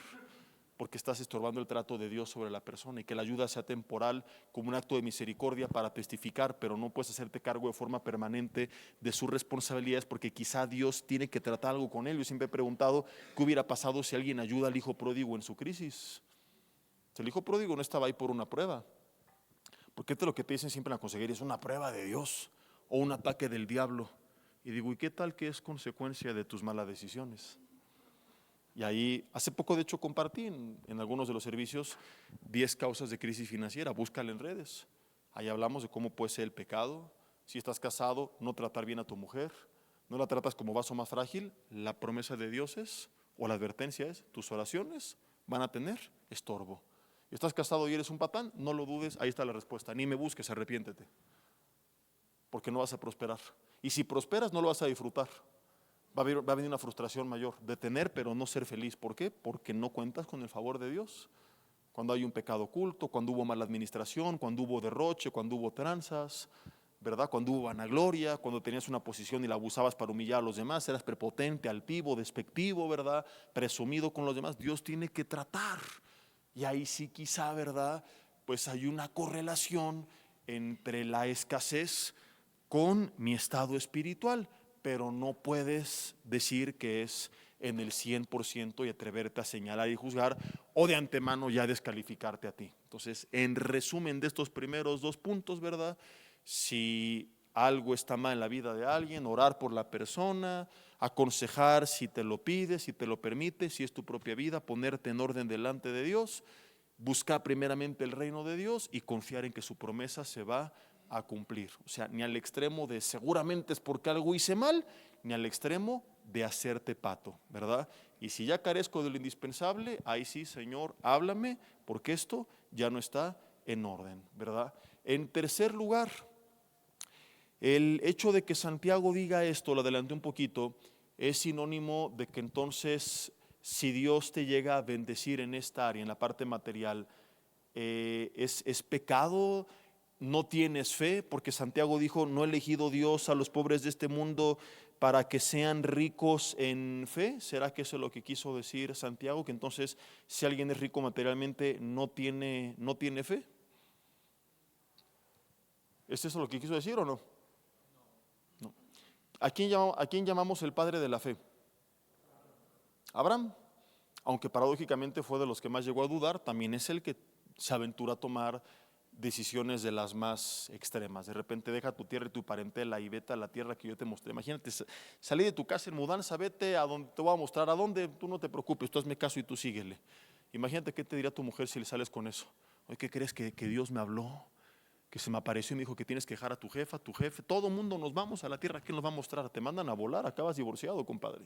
porque estás estorbando el trato de Dios sobre la persona, y que la ayuda sea temporal como un acto de misericordia para testificar, pero no puedes hacerte cargo de forma permanente de sus responsabilidades, porque quizá Dios tiene que tratar algo con él. Yo siempre he preguntado qué hubiera pasado si alguien ayuda al hijo pródigo en su crisis. El hijo pródigo no estaba ahí por una prueba, porque esto es lo que te dicen siempre en la consejería, es una prueba de Dios o un ataque del diablo. Y digo, ¿y qué tal que es consecuencia de tus malas decisiones? Y ahí, hace poco de hecho compartí en algunos de los servicios 10 causas de crisis financiera, búscala en redes. Ahí hablamos de cómo puede ser el pecado. Si estás casado, no tratar bien a tu mujer, no la tratas como vaso más frágil, la promesa de Dios es, o la advertencia es, tus oraciones van a tener estorbo. ¿Estás casado y eres un patán? No lo dudes, ahí está la respuesta. Ni me busques, arrepiéntete, porque no vas a prosperar. Y si prosperas, no lo vas a disfrutar. Va a venir una frustración mayor de tener, pero no ser feliz. ¿Por qué? Porque no cuentas con el favor de Dios. Cuando hay un pecado oculto, cuando hubo mala administración, cuando hubo derroche, cuando hubo tranzas, ¿verdad? Cuando hubo vanagloria, cuando tenías una posición y la abusabas para humillar a los demás, eras prepotente, altivo, despectivo, ¿verdad? Presumido con los demás. Dios tiene que tratar. Y ahí sí quizá, ¿verdad? Pues hay una correlación entre la escasez con mi estado espiritual, pero no puedes decir que es en el 100% y atreverte a señalar y juzgar o de antemano ya descalificarte a ti. Entonces, en resumen de estos primeros dos puntos, ¿verdad? Si algo está mal en la vida de alguien, orar por la persona, aconsejar si te lo pide, si te lo permite, si es tu propia vida, ponerte en orden delante de Dios, buscar primeramente el reino de Dios y confiar en que su promesa se va a cumplir. O sea, ni al extremo de seguramente es porque algo hice mal, ni al extremo de hacerte pato, ¿verdad? Y si ya carezco de lo indispensable, ahí sí, Señor, háblame, porque esto ya no está en orden, ¿verdad? En tercer lugar, el hecho de que Santiago diga esto, lo adelanté un poquito, es sinónimo de que entonces, si Dios te llega a bendecir en esta área, en la parte material, es pecado, no tienes fe, porque Santiago dijo, no ha elegido Dios a los pobres de este mundo para que sean ricos en fe. ¿Será que eso es lo que quiso decir Santiago? Que entonces, si alguien es rico materialmente, no tiene fe. ¿Es eso lo que quiso decir o no? No. ¿A quién llamamos el padre de la fe? Abraham. Aunque paradójicamente fue de los que más llegó a dudar, también es el que se aventura a tomar decisiones de las más extremas. De repente deja tu tierra y tu parentela y vete a la tierra que yo te mostré. Imagínate, salí de tu casa en mudanza, vete a donde te voy a mostrar, a dónde, tú no te preocupes, tú hazme caso y tú síguele. Imagínate qué te diría tu mujer si le sales con eso. Oye, ¿qué crees que Dios me habló? Que se me apareció y me dijo que tienes que dejar a tu jefa, a tu jefe, todo mundo nos vamos a la tierra, ¿quién nos va a mostrar? Te mandan a volar, acabas divorciado, compadre.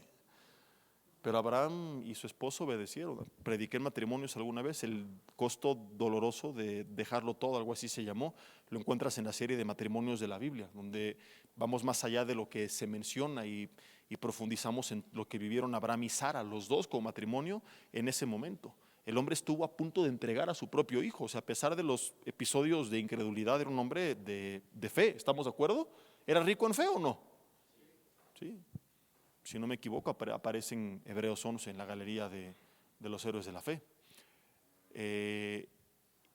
Pero Abraham y su esposo obedecieron. Prediqué en matrimonios alguna vez, el costo doloroso de dejarlo todo, algo así se llamó. Lo encuentras en la serie de matrimonios de la Biblia, donde vamos más allá de lo que se menciona y profundizamos en lo que vivieron Abraham y Sara, los dos como matrimonio en ese momento. El hombre estuvo a punto de entregar a su propio hijo, o sea, a pesar de los episodios de incredulidad, era un hombre de fe, ¿estamos de acuerdo? ¿Era rico en fe o no? Sí. Si no me equivoco, aparece en Hebreos 11 en la galería de los héroes de la fe.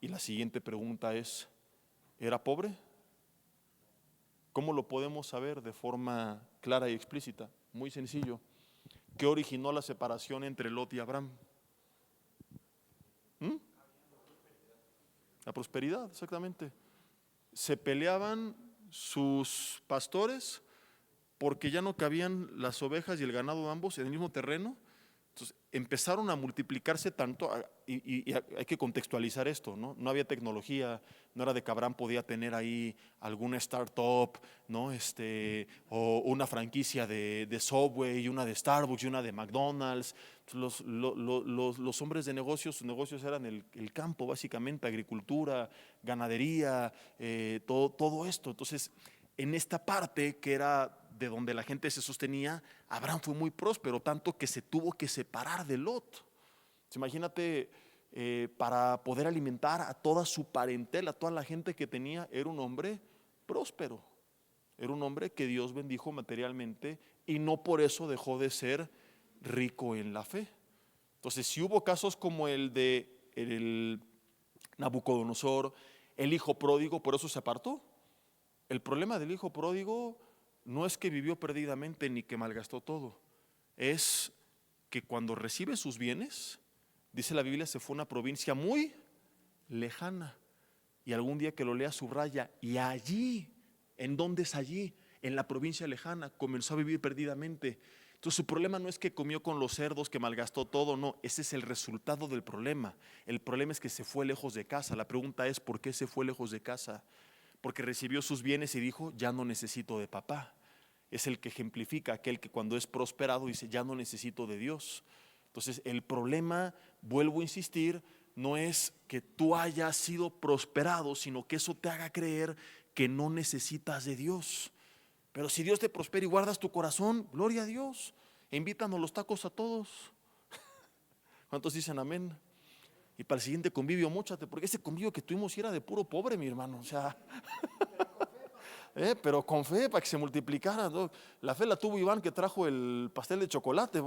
Y la siguiente pregunta es, ¿era pobre? ¿Cómo lo podemos saber de forma clara y explícita? Muy sencillo. ¿Qué originó la separación entre Lot y Abraham? ¿Mm? La prosperidad, exactamente. Se peleaban sus pastores porque ya no cabían las ovejas y el ganado de ambos en el mismo terreno. Entonces empezaron a multiplicarse tanto, y hay que contextualizar esto, ¿no? No había tecnología, no era de que Abraham podía tener ahí alguna startup, ¿no? O una franquicia de Subway, y una de Starbucks, y una de McDonald's. Los hombres de negocios, sus negocios eran el campo, básicamente, agricultura, ganadería, todo esto. Entonces, en esta parte que era de donde la gente se sostenía, Abraham fue muy próspero, tanto que se tuvo que separar de Lot. Imagínate, para poder alimentar a toda su parentela, a toda la gente que tenía, era un hombre próspero, era un hombre que Dios bendijo materialmente y no por eso dejó de ser rico en la fe. Entonces, si hubo casos como el de el Nabucodonosor, el hijo pródigo, por eso se apartó. El problema del hijo pródigo no es que vivió perdidamente ni que malgastó todo, es que cuando recibe sus bienes, dice la Biblia, se fue a una provincia muy lejana. Y algún día que lo lea subraya, y allí, ¿en dónde es allí? En la provincia lejana, comenzó a vivir perdidamente. Entonces su problema no es que comió con los cerdos, que malgastó todo, no, ese es el resultado del problema. El problema es que se fue lejos de casa. La pregunta es, ¿por qué se fue lejos de casa? Porque recibió sus bienes y dijo, ya no necesito de papá. Es el que ejemplifica aquel que cuando es prosperado dice, ya no necesito de Dios. Entonces el problema, vuelvo a insistir, no es que tú hayas sido prosperado, sino que eso te haga creer que no necesitas de Dios. Pero si Dios te prospera y guardas tu corazón, gloria a Dios. Invítanos los tacos a todos. ¿Cuántos dicen amén? Y para el siguiente convivio, móchate, porque ese convivio que tuvimos era de puro pobre, mi hermano. O sea, pero con fe para que se multiplicara, ¿no? La fe la tuvo Iván, que trajo el pastel de chocolate,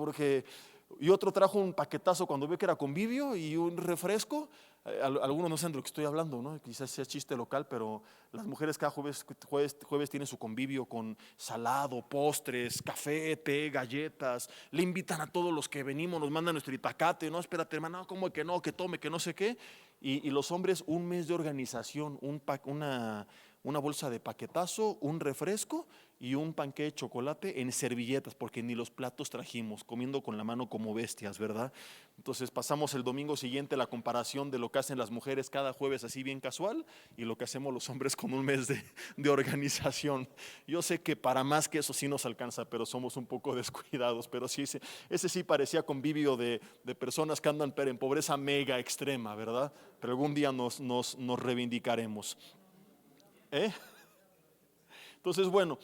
y otro trajo un paquetazo cuando vio que era convivio y un refresco. Algunos no saben de lo que estoy hablando, ¿no? Quizás sea chiste local, pero las mujeres cada jueves tienen su convivio con salado, postres, café, té, galletas. Le invitan a todos los que venimos, nos mandan nuestro itacate. No, espérate, hermano, ¿cómo que no? Que tome, que no sé qué. Y los hombres, un mes de organización, una bolsa de paquetazo, un refresco y un panqué de chocolate en servilletas, porque ni los platos trajimos, comiendo con la mano como bestias, ¿verdad? Entonces pasamos el domingo siguiente la comparación de lo que hacen las mujeres cada jueves así bien casual y lo que hacemos los hombres con un mes de organización. Yo sé que para más que eso sí nos alcanza, pero somos un poco descuidados, pero sí, ese sí parecía convivio de personas que andan pero en pobreza mega extrema, ¿verdad? Pero algún día nos reivindicaremos. Entonces, bueno,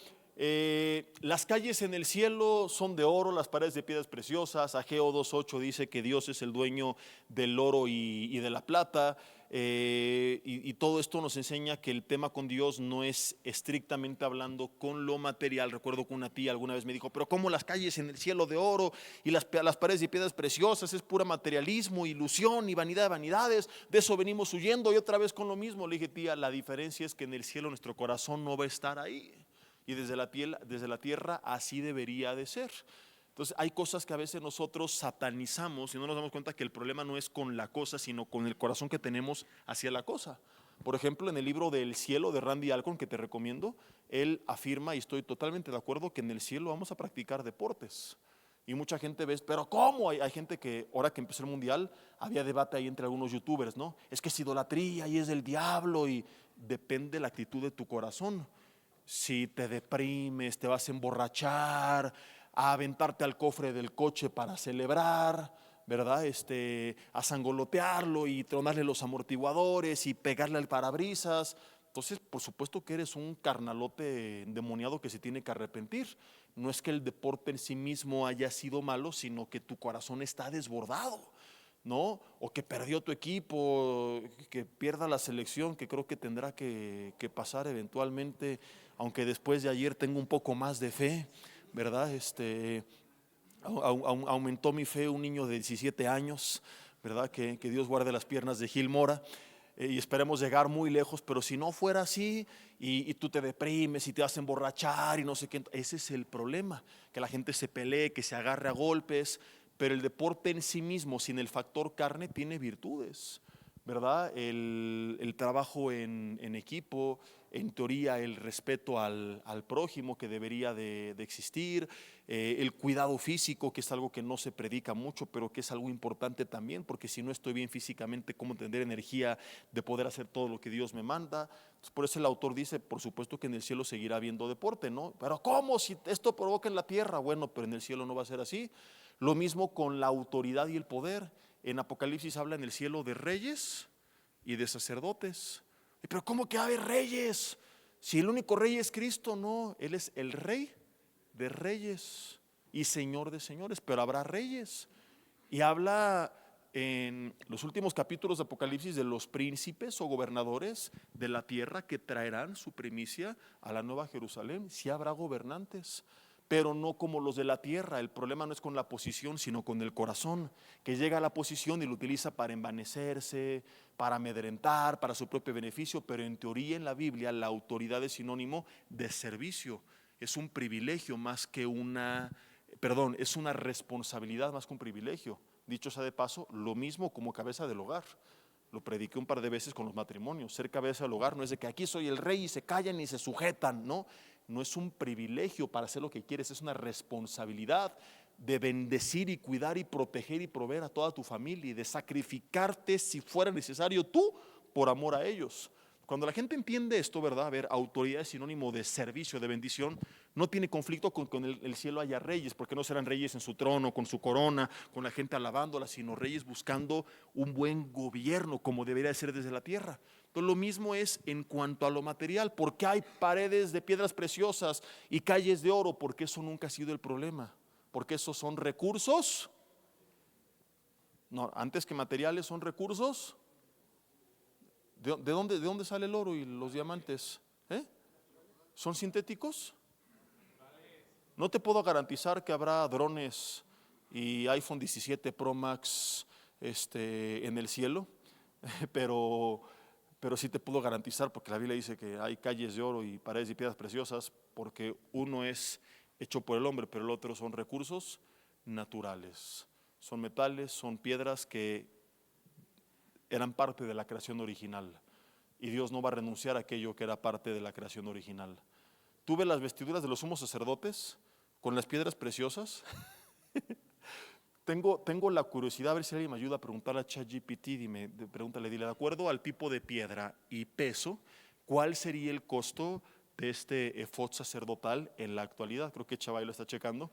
las calles en el cielo son de oro, las paredes de piedras preciosas. Ageo 2:8 dice que Dios es el dueño del oro y de la plata. Y todo esto nos enseña que el tema con Dios no es estrictamente hablando con lo material. Recuerdo que una tía alguna vez me dijo, pero ¿cómo las calles en el cielo de oro y las paredes de piedras preciosas? Es pura materialismo, ilusión y vanidad de vanidades. De eso venimos huyendo. Y otra vez con lo mismo le dije, tía, la diferencia es que en el cielo nuestro corazón no va a estar ahí. Y desde la tierra así debería de ser. Entonces hay cosas que a veces nosotros satanizamos y no nos damos cuenta que el problema no es con la cosa, sino con el corazón que tenemos hacia la cosa. Por ejemplo, en el libro del cielo de Randy Alcorn, que te recomiendo, él afirma, y estoy totalmente de acuerdo, que en el cielo vamos a practicar deportes. Y mucha gente ve, pero ¿cómo? Hay gente que, ahora que empezó el mundial, había debate ahí entre algunos youtubers, ¿no? Es que es idolatría y es del diablo, y depende de la actitud de tu corazón. Si te deprimes, te vas a emborrachar, a aventarte al cofre del coche para celebrar, ¿verdad? A sangolotearlo y tronarle los amortiguadores y pegarle al parabrisas. Entonces, por supuesto que eres un carnalote endemoniado que se tiene que arrepentir. No es que el deporte en sí mismo haya sido malo, sino que tu corazón está desbordado, ¿no? O que perdió tu equipo, que pierda la selección, que creo que tendrá que pasar eventualmente, aunque después de ayer tengo un poco más de fe, ¿verdad? Aumentó mi fe un niño de 17 años, ¿verdad? Que Dios guarde las piernas de Gil Mora. Y esperemos llegar muy lejos, pero si no fuera así y tú te deprimes y te vas a emborrachar y no sé qué, ese es el problema, que la gente se pelee, que se agarre a golpes, pero el deporte en sí mismo, sin el factor carne, tiene virtudes, ¿verdad? El trabajo en equipo, en teoría el respeto al prójimo que debería de existir, el cuidado físico, que es algo que no se predica mucho, pero que es algo importante también, porque si no estoy bien físicamente, ¿cómo tener energía de poder hacer todo lo que Dios me manda? Entonces, por eso el autor dice, por supuesto que en el cielo seguirá habiendo deporte, ¿no? Pero ¿cómo? Si esto provoca en la tierra, bueno, pero en el cielo no va a ser así. Lo mismo con la autoridad y el poder. En Apocalipsis habla en el cielo de reyes y de sacerdotes. Pero ¿cómo que hay reyes? Si el único rey es Cristo, no, Él es el rey de reyes y señor de señores, pero habrá reyes. Y habla en los últimos capítulos de Apocalipsis de los príncipes o gobernadores de la tierra que traerán su primicia a la Nueva Jerusalén. Sí habrá gobernantes, pero no como los de la tierra. El problema no es con la posición, sino con el corazón, que llega a la posición y lo utiliza para envanecerse, para amedrentar, para su propio beneficio, pero en teoría en la Biblia la autoridad es sinónimo de servicio. Es un privilegio más que es una responsabilidad más que un privilegio. Dicho sea de paso, lo mismo como cabeza del hogar. Lo prediqué un par de veces con los matrimonios. Ser cabeza del hogar no es de que aquí soy el rey y se callan y se sujetan, no. No es un privilegio para hacer lo que quieres, es una responsabilidad de bendecir y cuidar y proteger y proveer a toda tu familia y de sacrificarte si fuera necesario tú por amor a ellos. Cuando la gente entiende esto, ¿verdad? A ver, autoridad es sinónimo de servicio, de bendición. No tiene conflicto con el cielo haya reyes, porque no serán reyes en su trono, con su corona, con la gente alabándola, sino reyes buscando un buen gobierno, como debería ser desde la tierra. Entonces, lo mismo es en cuanto a lo material. ¿Por qué hay paredes de piedras preciosas y calles de oro? Porque eso nunca ha sido el problema. Porque esos son recursos. No, antes que materiales son recursos. ¿De dónde sale el oro y los diamantes? ¿Son sintéticos? No te puedo garantizar que habrá drones y iPhone 17 Pro Max en el cielo, pero, pero sí te puedo garantizar, porque la Biblia dice que hay calles de oro y paredes de piedras preciosas, porque uno es hecho por el hombre, pero el otro son recursos naturales. Son metales, son piedras que eran parte de la creación original. Y Dios no va a renunciar a aquello que era parte de la creación original. Tú ves las vestiduras de los sumos sacerdotes con las piedras preciosas. Tengo la curiosidad, a ver si alguien me ayuda a preguntarle a ChatGPT, pregúntale, dile, de acuerdo al tipo de piedra y peso, ¿cuál sería el costo de este efod sacerdotal en la actualidad? Creo que Chavay lo está checando.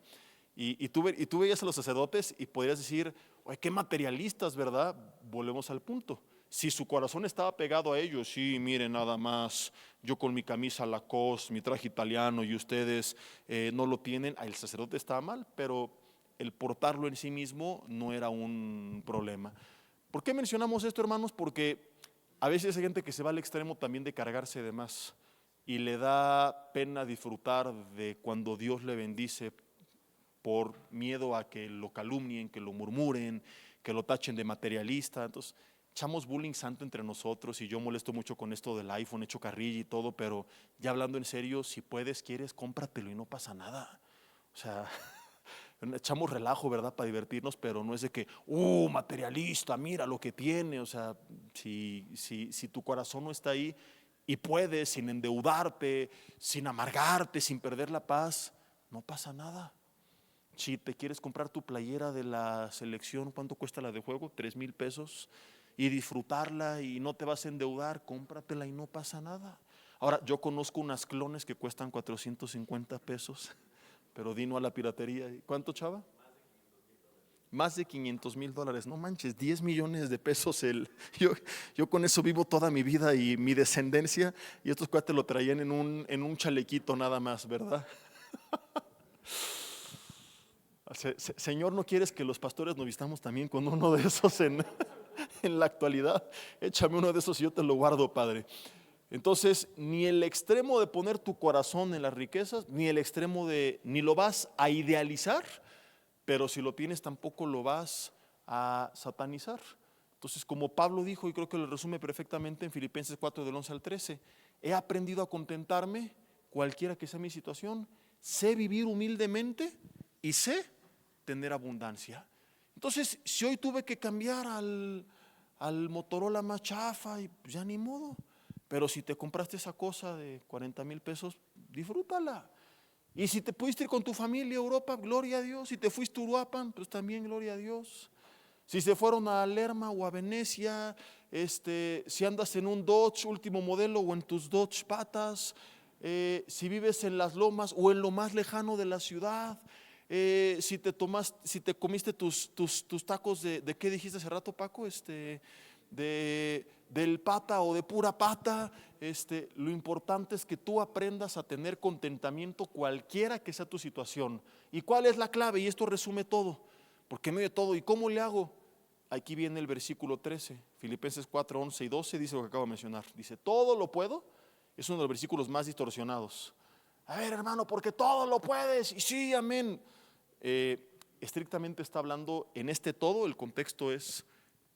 Y tú veías a los sacerdotes y podrías decir, oye, qué materialistas, ¿verdad? Volvemos al punto. Si su corazón estaba pegado a ellos, sí, miren nada más, yo con mi camisa Lacoste, mi traje italiano y ustedes no lo tienen, el sacerdote estaba mal, pero el portarlo en sí mismo no era un problema. ¿Por qué mencionamos esto, hermanos? Porque a veces hay gente que se va al extremo también de cargarse de más y le da pena disfrutar de cuando Dios le bendice por miedo a que lo calumnien, que lo murmuren, que lo tachen de materialista. Entonces, echamos bullying santo entre nosotros y yo molesto mucho con esto del iPhone, hecho carrilla y todo, pero ya hablando en serio, si puedes, quieres, cómpratelo y no pasa nada. O sea, echamos relajo, ¿verdad? Para divertirnos, pero no es de que, materialista, mira lo que tiene. O sea, si tu corazón no está ahí y puedes, sin endeudarte, sin amargarte, sin perder la paz, no pasa nada. Si te quieres comprar tu playera de la selección, ¿cuánto cuesta la de juego? 3,000 pesos. Y disfrutarla y no te vas a endeudar, cómpratela y no pasa nada. Ahora, yo conozco unas clones que cuestan 450 pesos, pero di no a la piratería. ¿Cuánto, chava? Más de $500,000. No manches, 10 millones de pesos. Yo con eso vivo toda mi vida y mi descendencia, y estos cuates lo traían en un chalequito nada más, ¿verdad? Señor, ¿no quieres que los pastores nos vistamos también con uno de esos en la actualidad? Échame uno de esos y yo te lo guardo, Padre. Entonces, ni el extremo de poner tu corazón en las riquezas, ni el extremo ni lo vas a idealizar, pero si lo tienes tampoco lo vas a satanizar. Entonces, como Pablo dijo, y creo que lo resume perfectamente en Filipenses 4 del 11 al 13, he aprendido a contentarme cualquiera que sea mi situación, sé vivir humildemente y sé tener abundancia. Entonces, si hoy tuve que cambiar al Motorola más chafa, y pues ya ni modo, pero si te compraste esa cosa de 40,000 pesos, disfrútala. Y si te pudiste ir con tu familia a Europa, gloria a Dios. Si te fuiste a Uruapan, pues también gloria a Dios. Si se fueron a Lerma o a Venecia, si andas en un Dodge último modelo o en tus Dodge patas, si vives en las lomas o en lo más lejano de la ciudad, si te comiste tus tacos de ¿qué dijiste hace rato, Paco? Del pata o de pura pata. Lo importante es que tú aprendas a tener contentamiento cualquiera que sea tu situación. ¿Y cuál es la clave? Y esto resume todo, porque en medio de todo, ¿y cómo le hago? Aquí viene el versículo 13, Filipenses 4, 11 y 12, dice lo que acabo de mencionar. Dice, todo lo puedo. Es uno de los versículos más distorsionados. A ver, hermano, porque todo lo puedes. Y sí, amén. Estrictamente está hablando en todo, el contexto es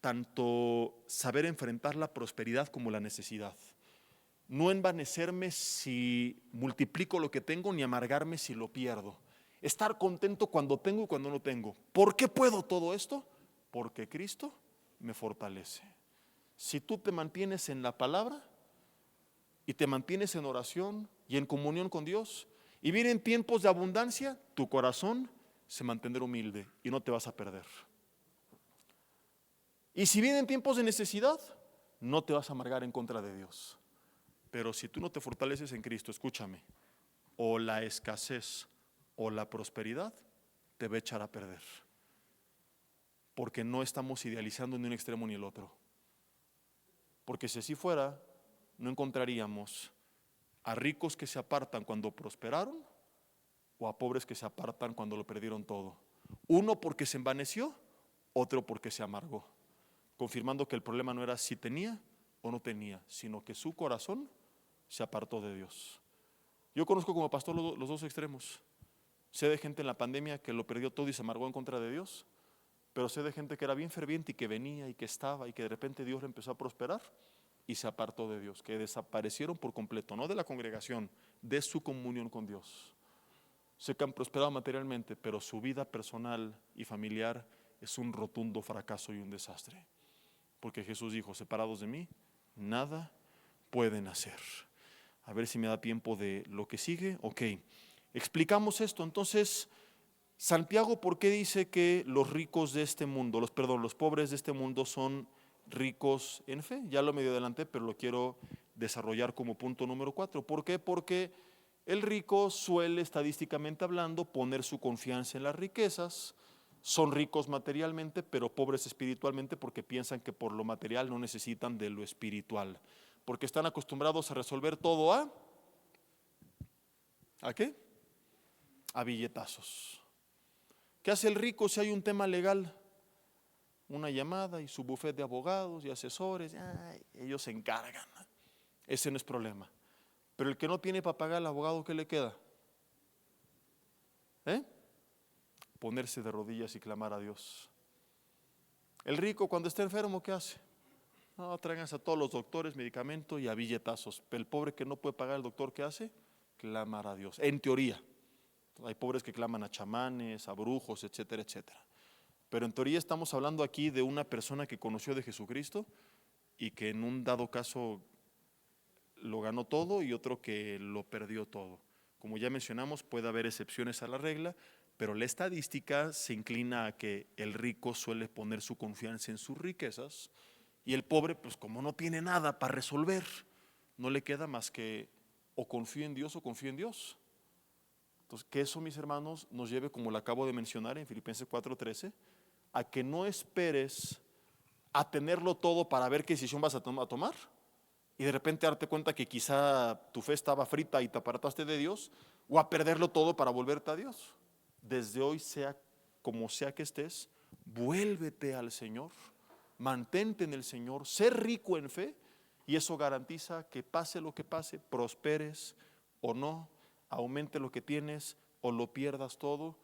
tanto saber enfrentar la prosperidad como la necesidad. No envanecerme si multiplico lo que tengo, ni amargarme si lo pierdo. Estar contento cuando tengo y cuando no tengo. ¿Por qué puedo todo esto? Porque Cristo me fortalece. Si tú te mantienes en la palabra y te mantienes en oración y en comunión con Dios, y vienen tiempos de abundancia, tu corazón se mantendrá humilde y no te vas a perder. Y si vienen tiempos de necesidad, no te vas a amargar en contra de Dios. Pero si tú no te fortaleces en Cristo, escúchame, o la escasez o la prosperidad te va a echar a perder. Porque no estamos idealizando ni un extremo ni el otro. Porque si así fuera, no encontraríamos a ricos que se apartan cuando prosperaron o a pobres que se apartan cuando lo perdieron todo. Uno porque se envaneció, otro porque se amargó, confirmando que el problema no era si tenía o no tenía, sino que su corazón se apartó de Dios. Yo conozco como pastor los dos extremos. Sé de gente en la pandemia que lo perdió todo y se amargó en contra de Dios, pero sé de gente que era bien ferviente y que venía y que estaba y que de repente Dios le empezó a prosperar y se apartó de Dios, que desaparecieron por completo, no de la congregación, de su comunión con Dios. Sé que han prosperado materialmente, pero su vida personal y familiar es un rotundo fracaso y un desastre. Porque Jesús dijo, separados de mí, nada pueden hacer. A ver si me da tiempo de lo que sigue. Ok, explicamos esto. Entonces, Santiago, ¿por qué dice que los ricos de este mundo, los pobres de este mundo son ricos en fe? Ya lo medio adelanté, pero lo quiero desarrollar como punto número 4. ¿Por qué? Porque el rico suele, estadísticamente hablando, poner su confianza en las riquezas. Son ricos materialmente, pero pobres espiritualmente porque piensan que por lo material no necesitan de lo espiritual. Porque están acostumbrados a resolver todo ¿a qué? A billetazos. ¿Qué hace el rico si hay un tema legal? Una llamada y su bufete de abogados y asesores, ellos se encargan. Ese no es problema. Pero el que no tiene para pagar al abogado, ¿qué le queda? Ponerse de rodillas y clamar a Dios. El rico cuando está enfermo, ¿qué hace? No, tráiganse a todos los doctores, medicamentos y a billetazos. Pero el pobre que no puede pagar al doctor, ¿qué hace? Clamar a Dios, en teoría. Hay pobres que claman a chamanes, a brujos, etcétera, etcétera. Pero en teoría estamos hablando aquí de una persona que conoció de Jesucristo y que en un dado caso lo ganó todo y otro que lo perdió todo. Como ya mencionamos, puede haber excepciones a la regla, pero la estadística se inclina a que el rico suele poner su confianza en sus riquezas y el pobre, pues como no tiene nada para resolver, no le queda más que o confío en Dios o confío en Dios. Entonces, que eso, mis hermanos, nos lleve, como lo acabo de mencionar en Filipenses 4:13, a que no esperes a tenerlo todo para ver qué decisión vas a tomar y de repente darte cuenta que quizá tu fe estaba frita y te apartaste de Dios, o a perderlo todo para volverte a Dios. Desde hoy, sea como sea que estés, vuélvete al Señor, mantente en el Señor, sé rico en fe, y eso garantiza que pase lo que pase, prosperes o no, aumente lo que tienes o lo pierdas todo,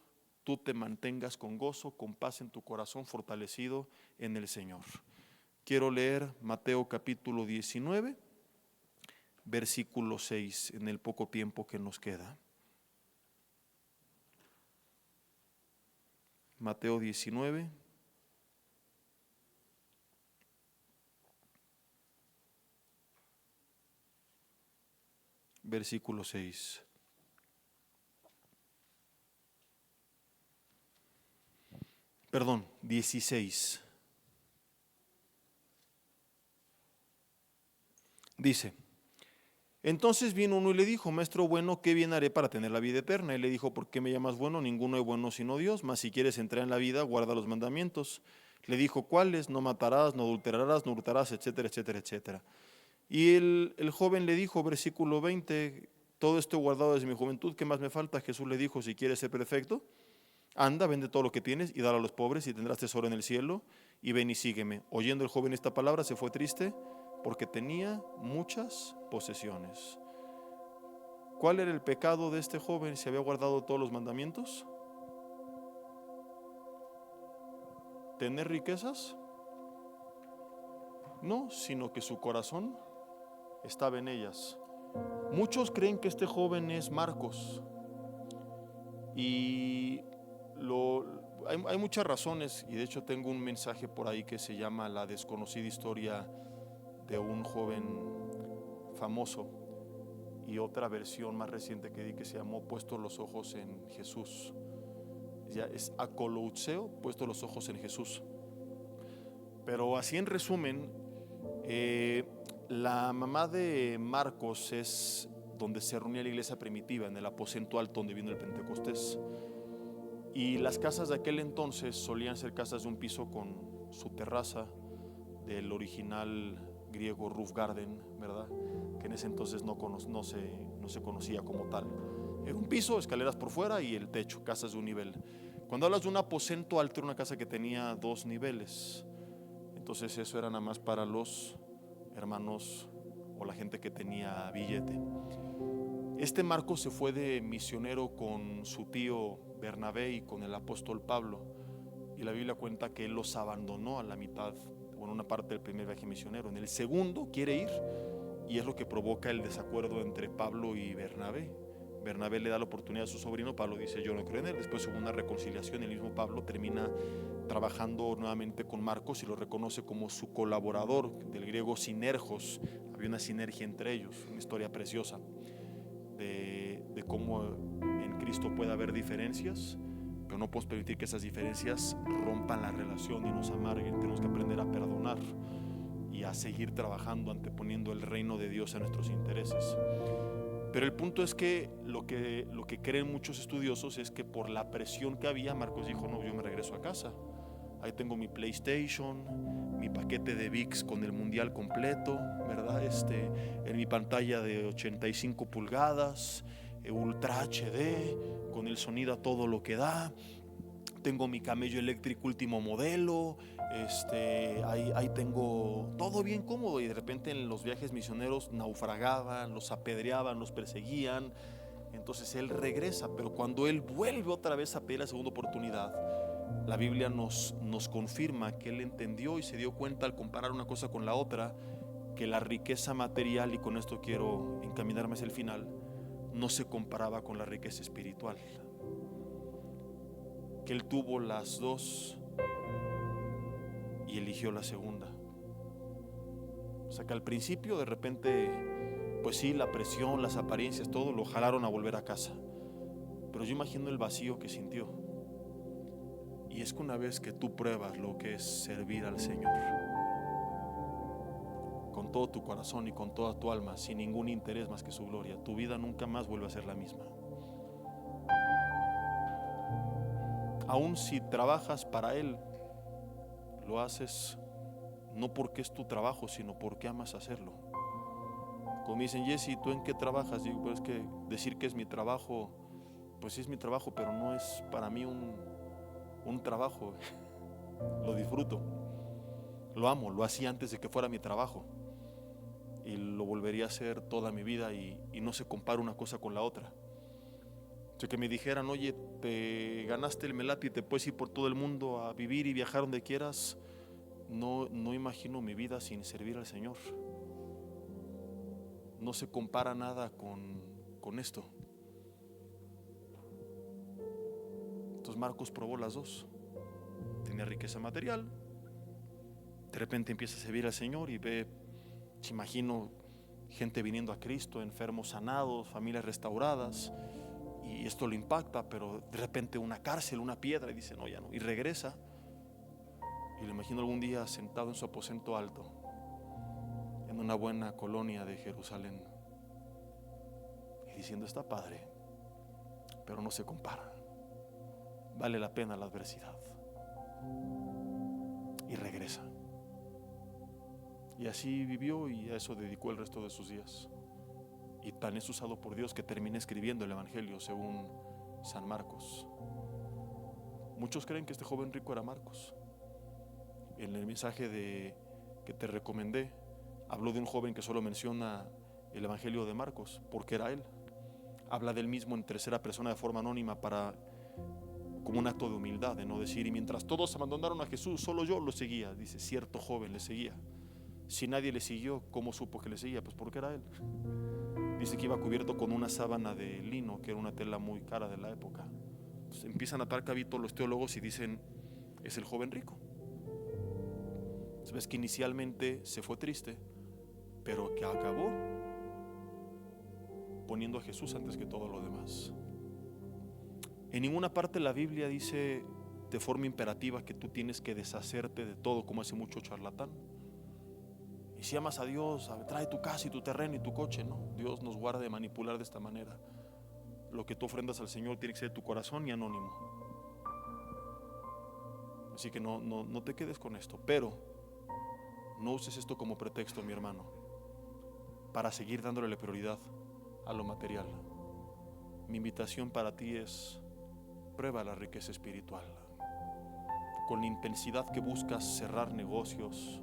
tú te mantengas con gozo, con paz en tu corazón, fortalecido en el Señor. Quiero leer Mateo capítulo 19, versículo 6, en el poco tiempo que nos queda. Mateo 19, versículo 6. Perdón, 16. Dice: entonces vino uno y le dijo: maestro bueno, ¿qué bien haré para tener la vida eterna? Él le dijo: ¿por qué me llamas bueno? Ninguno es bueno sino Dios, mas si quieres entrar en la vida, guarda los mandamientos. Le dijo: ¿cuáles? No matarás, no adulterarás, no hurtarás, etcétera, etcétera, etcétera. Y el joven le dijo, versículo 20, todo esto he guardado desde mi juventud, ¿qué más me falta? Jesús le dijo: si quieres ser perfecto, anda, vende todo lo que tienes y dale a los pobres y tendrás tesoro en el cielo, y ven y sígueme. Oyendo el joven esta palabra, se fue triste porque tenía muchas posesiones. ¿Cuál era el pecado de este joven si había guardado todos los mandamientos? ¿Tener riquezas? No, sino que su corazón estaba en ellas. Muchos creen que este joven es Marcos, y hay muchas razones, y de hecho tengo un mensaje por ahí que se llama La desconocida historia de un joven famoso, y otra versión más reciente que di que se llamó Puesto los ojos en Jesús. Ya es Akoloutseo, puesto los ojos en Jesús. Pero así en resumen, la mamá de Marcos es donde se reunía la iglesia primitiva, en el aposento alto donde vino el Pentecostés. Y las casas de aquel entonces solían ser casas de un piso con su terraza, del original griego roof garden, ¿verdad? Que en ese entonces no se conocía como tal. Era un piso, escaleras por fuera y el techo, casas de un nivel. Cuando hablas de un aposento alto, era una casa que tenía 2 niveles. Entonces eso era nada más para los hermanos o la gente que tenía billete. Este Marcos se fue de misionero con su tío Bernabé y con el apóstol Pablo, y la Biblia cuenta que él los abandonó a la mitad, o en una parte del primer viaje misionero. En el segundo quiere ir, y es lo que provoca el desacuerdo entre Pablo y Bernabé. Bernabé le da la oportunidad a su sobrino, Pablo dice: yo no creo en él. Después hubo una reconciliación, el mismo Pablo termina trabajando nuevamente con Marcos y lo reconoce como su colaborador, del griego sinergos. Había una sinergia entre ellos, una historia preciosa de cómo en Cristo puede haber diferencias, pero no podemos permitir que esas diferencias rompan la relación y nos amarguen. Tenemos que aprender a perdonar y a seguir trabajando, anteponiendo el reino de Dios a nuestros intereses. Pero el punto es que lo que creen muchos estudiosos es que por la presión que había, Marcos dijo: no, yo me regreso a casa. Ahí tengo mi PlayStation, mi paquete de VIX con el mundial completo, ¿verdad? En mi pantalla de 85 pulgadas, Ultra HD, con el sonido a todo lo que da. Tengo mi camello eléctrico último modelo. Ahí tengo todo bien cómodo. Y de repente en los viajes misioneros naufragaban, los apedreaban, los perseguían. Entonces él regresa, pero cuando él vuelve otra vez a pedir la segunda oportunidad, la Biblia nos confirma que él entendió y se dio cuenta, al comparar una cosa con la otra, que la riqueza material, y con esto quiero encaminarme hacia el final, no se comparaba con la riqueza espiritual. Que él tuvo las dos y eligió la segunda. O sea que al principio de repente, pues sí, la presión, las apariencias, todo lo jalaron a volver a casa. Pero yo imagino el vacío que sintió. Y es que una vez que tú pruebas lo que es servir al Señor con todo tu corazón y con toda tu alma, sin ningún interés más que su gloria, tu vida nunca más vuelve a ser la misma. aun si trabajas para Él, lo haces no porque es tu trabajo, sino porque amas hacerlo. Como me dicen, Jesse, ¿tú en qué trabajas? Digo, pero es que decir que es mi trabajo, pues sí es mi trabajo, pero no es para mí un trabajo. Lo disfruto, lo amo, lo hacía antes de que fuera mi trabajo y lo volvería a hacer toda mi vida, y no se compara una cosa con la otra. O sea, que me dijeran, oye, te ganaste el Melati y te puedes ir por todo el mundo a vivir y viajar donde quieras, no imagino mi vida sin servir al Señor. No se compara nada con esto. Entonces Marcos probó las dos. Tenía riqueza material, de repente empieza a servir al Señor y ve, se imagino, gente viniendo a Cristo, enfermos sanados, familias restauradas, y esto lo impacta, pero de repente una cárcel, una piedra, y dice, no, ya no, y regresa, y lo imagino algún día sentado en su aposento alto, en una buena colonia de Jerusalén, y diciendo, está padre, pero no se compara, vale la pena la adversidad, y regresa. Y así vivió, y a eso dedicó el resto de sus días. Y tan es usado por Dios que termina escribiendo el Evangelio según San Marcos. Muchos creen que este joven rico era Marcos. En el mensaje que te recomendé, habló de un joven que solo menciona el Evangelio de Marcos, porque era él. Habla del mismo en tercera persona de forma anónima, como un acto de humildad, de no decir, y mientras todos abandonaron a Jesús, solo yo lo seguía. Dice, cierto joven le seguía. Si nadie le siguió, ¿cómo supo que le seguía? Pues porque era él. Dice que iba cubierto con una sábana de lino, que era una tela muy cara de la época. Entonces empiezan a atar cabito los teólogos y dicen, es el joven rico. Sabes que inicialmente se fue triste, pero que acabó poniendo a Jesús antes que todo lo demás. En ninguna parte de la Biblia dice de forma imperativa que tú tienes que deshacerte de todo, como hace mucho charlatán. Y si amas a Dios, trae tu casa y tu terreno y tu coche. No, Dios nos guarda de manipular de esta manera. Lo que tú ofrendas al Señor tiene que ser de tu corazón y anónimo. Así que no te quedes con esto, pero no uses esto como pretexto, mi hermano, para seguir dándole la prioridad a lo material. Mi invitación para ti es: prueba la riqueza espiritual. Con la intensidad que buscas cerrar negocios,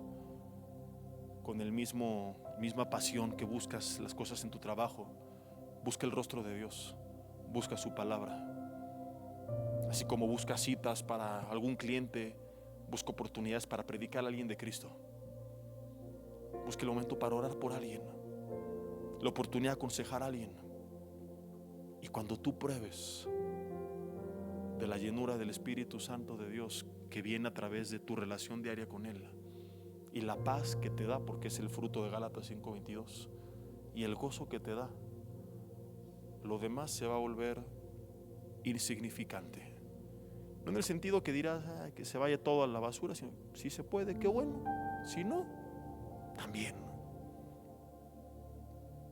con el misma pasión que buscas las cosas en tu trabajo, busca el rostro de Dios, busca su palabra. Así como busca citas para algún cliente, busca oportunidades para predicar a alguien de Cristo. Busca el momento para orar por alguien, la oportunidad de aconsejar a alguien. Y cuando tú pruebes de la llenura del Espíritu Santo de Dios que viene a través de tu relación diaria con Él, y la paz que te da, porque es el fruto de Gálatas 5:22, y el gozo que te da, lo demás se va a volver insignificante. No en el sentido que dirás que se vaya todo a la basura, sino si se puede, qué bueno, si no, también.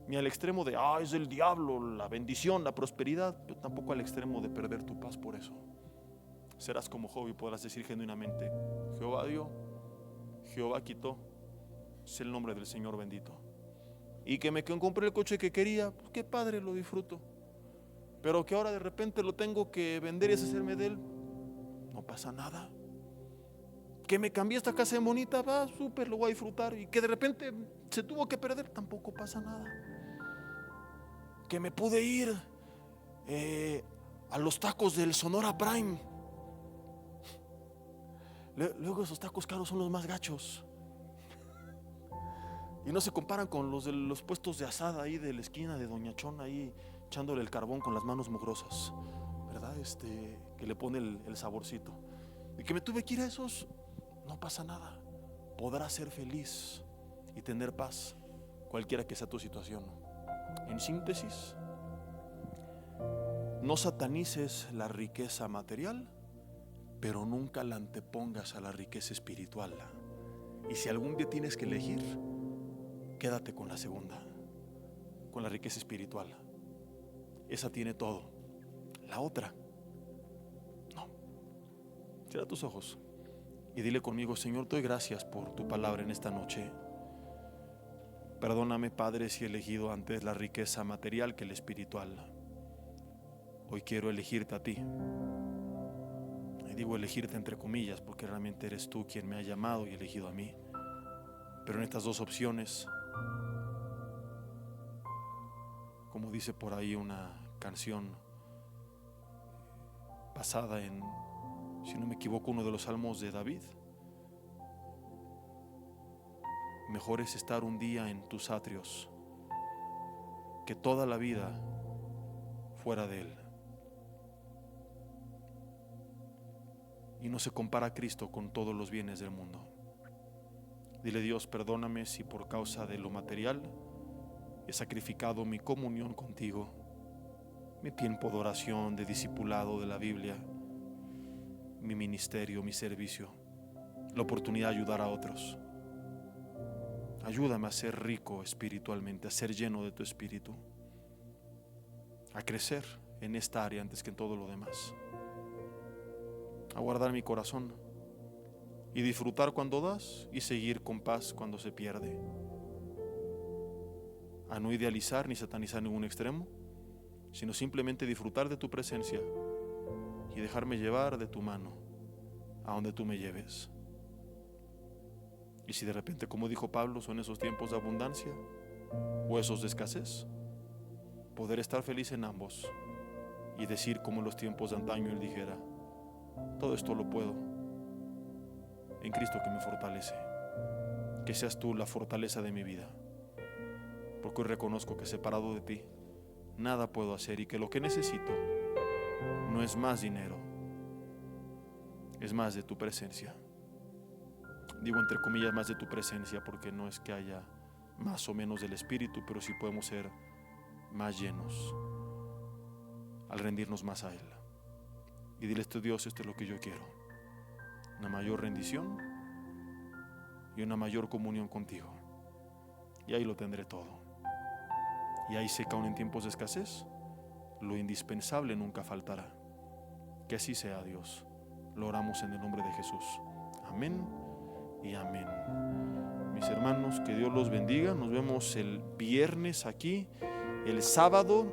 Ni al extremo de es del diablo, la bendición, la prosperidad, pero tampoco al extremo de perder tu paz por eso. Serás como Job y podrás decir genuinamente: Jehová dio, Jehová quitó, es el nombre del Señor bendito. Y que me compré el coche que quería, pues qué padre, lo disfruto. Pero que ahora de repente lo tengo que vender y deshacerme de él, no pasa nada. Que me cambié esta casa en bonita, va súper, lo voy a disfrutar. Y que de repente se tuvo que perder, tampoco pasa nada. Que me pude ir a los tacos del Sonora Prime. Luego esos tacos caros son los más gachos. Y no se comparan con los de los puestos de asada ahí de la esquina de Doña Chona, ahí echándole el carbón con las manos mugrosas, ¿verdad? Que le pone el saborcito. Y que me tuve que ir a esos, no pasa nada. Podrás ser feliz y tener paz, cualquiera que sea tu situación. En síntesis, no satanices la riqueza material, pero nunca la antepongas a la riqueza espiritual. Y si algún día tienes que elegir, quédate con la segunda, con la riqueza espiritual. Esa tiene todo. La otra, no. Cierra tus ojos y dile conmigo: Señor, doy gracias por tu palabra en esta noche. Perdóname, Padre, si he elegido antes la riqueza material que la espiritual. Hoy quiero elegirte a ti. Y digo elegirte entre comillas porque realmente eres tú quien me ha llamado y elegido a mí. Pero en estas dos opciones, como dice por ahí una canción basada en, si no me equivoco, uno de los salmos de David: mejor es estar un día en tus atrios que toda la vida fuera de él. Y no se compara a Cristo con todos los bienes del mundo. Dile: Dios, perdóname si por causa de lo material he sacrificado mi comunión contigo, mi tiempo de oración, de discipulado de la Biblia, mi ministerio, mi servicio, la oportunidad de ayudar a otros. Ayúdame a ser rico espiritualmente, a ser lleno de tu espíritu, a crecer en esta área antes que en todo lo demás, a guardar mi corazón y disfrutar cuando das y seguir con paz cuando se pierde, a no idealizar ni satanizar ningún extremo, sino simplemente disfrutar de tu presencia y dejarme llevar de tu mano a donde tú me lleves. Y si de repente, como dijo Pablo, son esos tiempos de abundancia o esos de escasez, poder estar feliz en ambos y decir como en los tiempos de antaño él dijera: todo esto lo puedo en Cristo que me fortalece. Que seas tú la fortaleza de mi vida, porque hoy reconozco que separado de ti nada puedo hacer y que lo que necesito no es más dinero, es más de tu presencia. Digo entre comillas más de tu presencia porque no es que haya más o menos del Espíritu, pero sí podemos ser más llenos al rendirnos más a Él. Y dile: este Dios, esto es lo que yo quiero: una mayor rendición y una mayor comunión contigo. Y ahí lo tendré todo. Y ahí sé que aún en tiempos de escasez, lo indispensable nunca faltará. Que así sea, Dios. Lo oramos en el nombre de Jesús. Amén y amén. Mis hermanos, que Dios los bendiga. Nos vemos el viernes aquí. El sábado,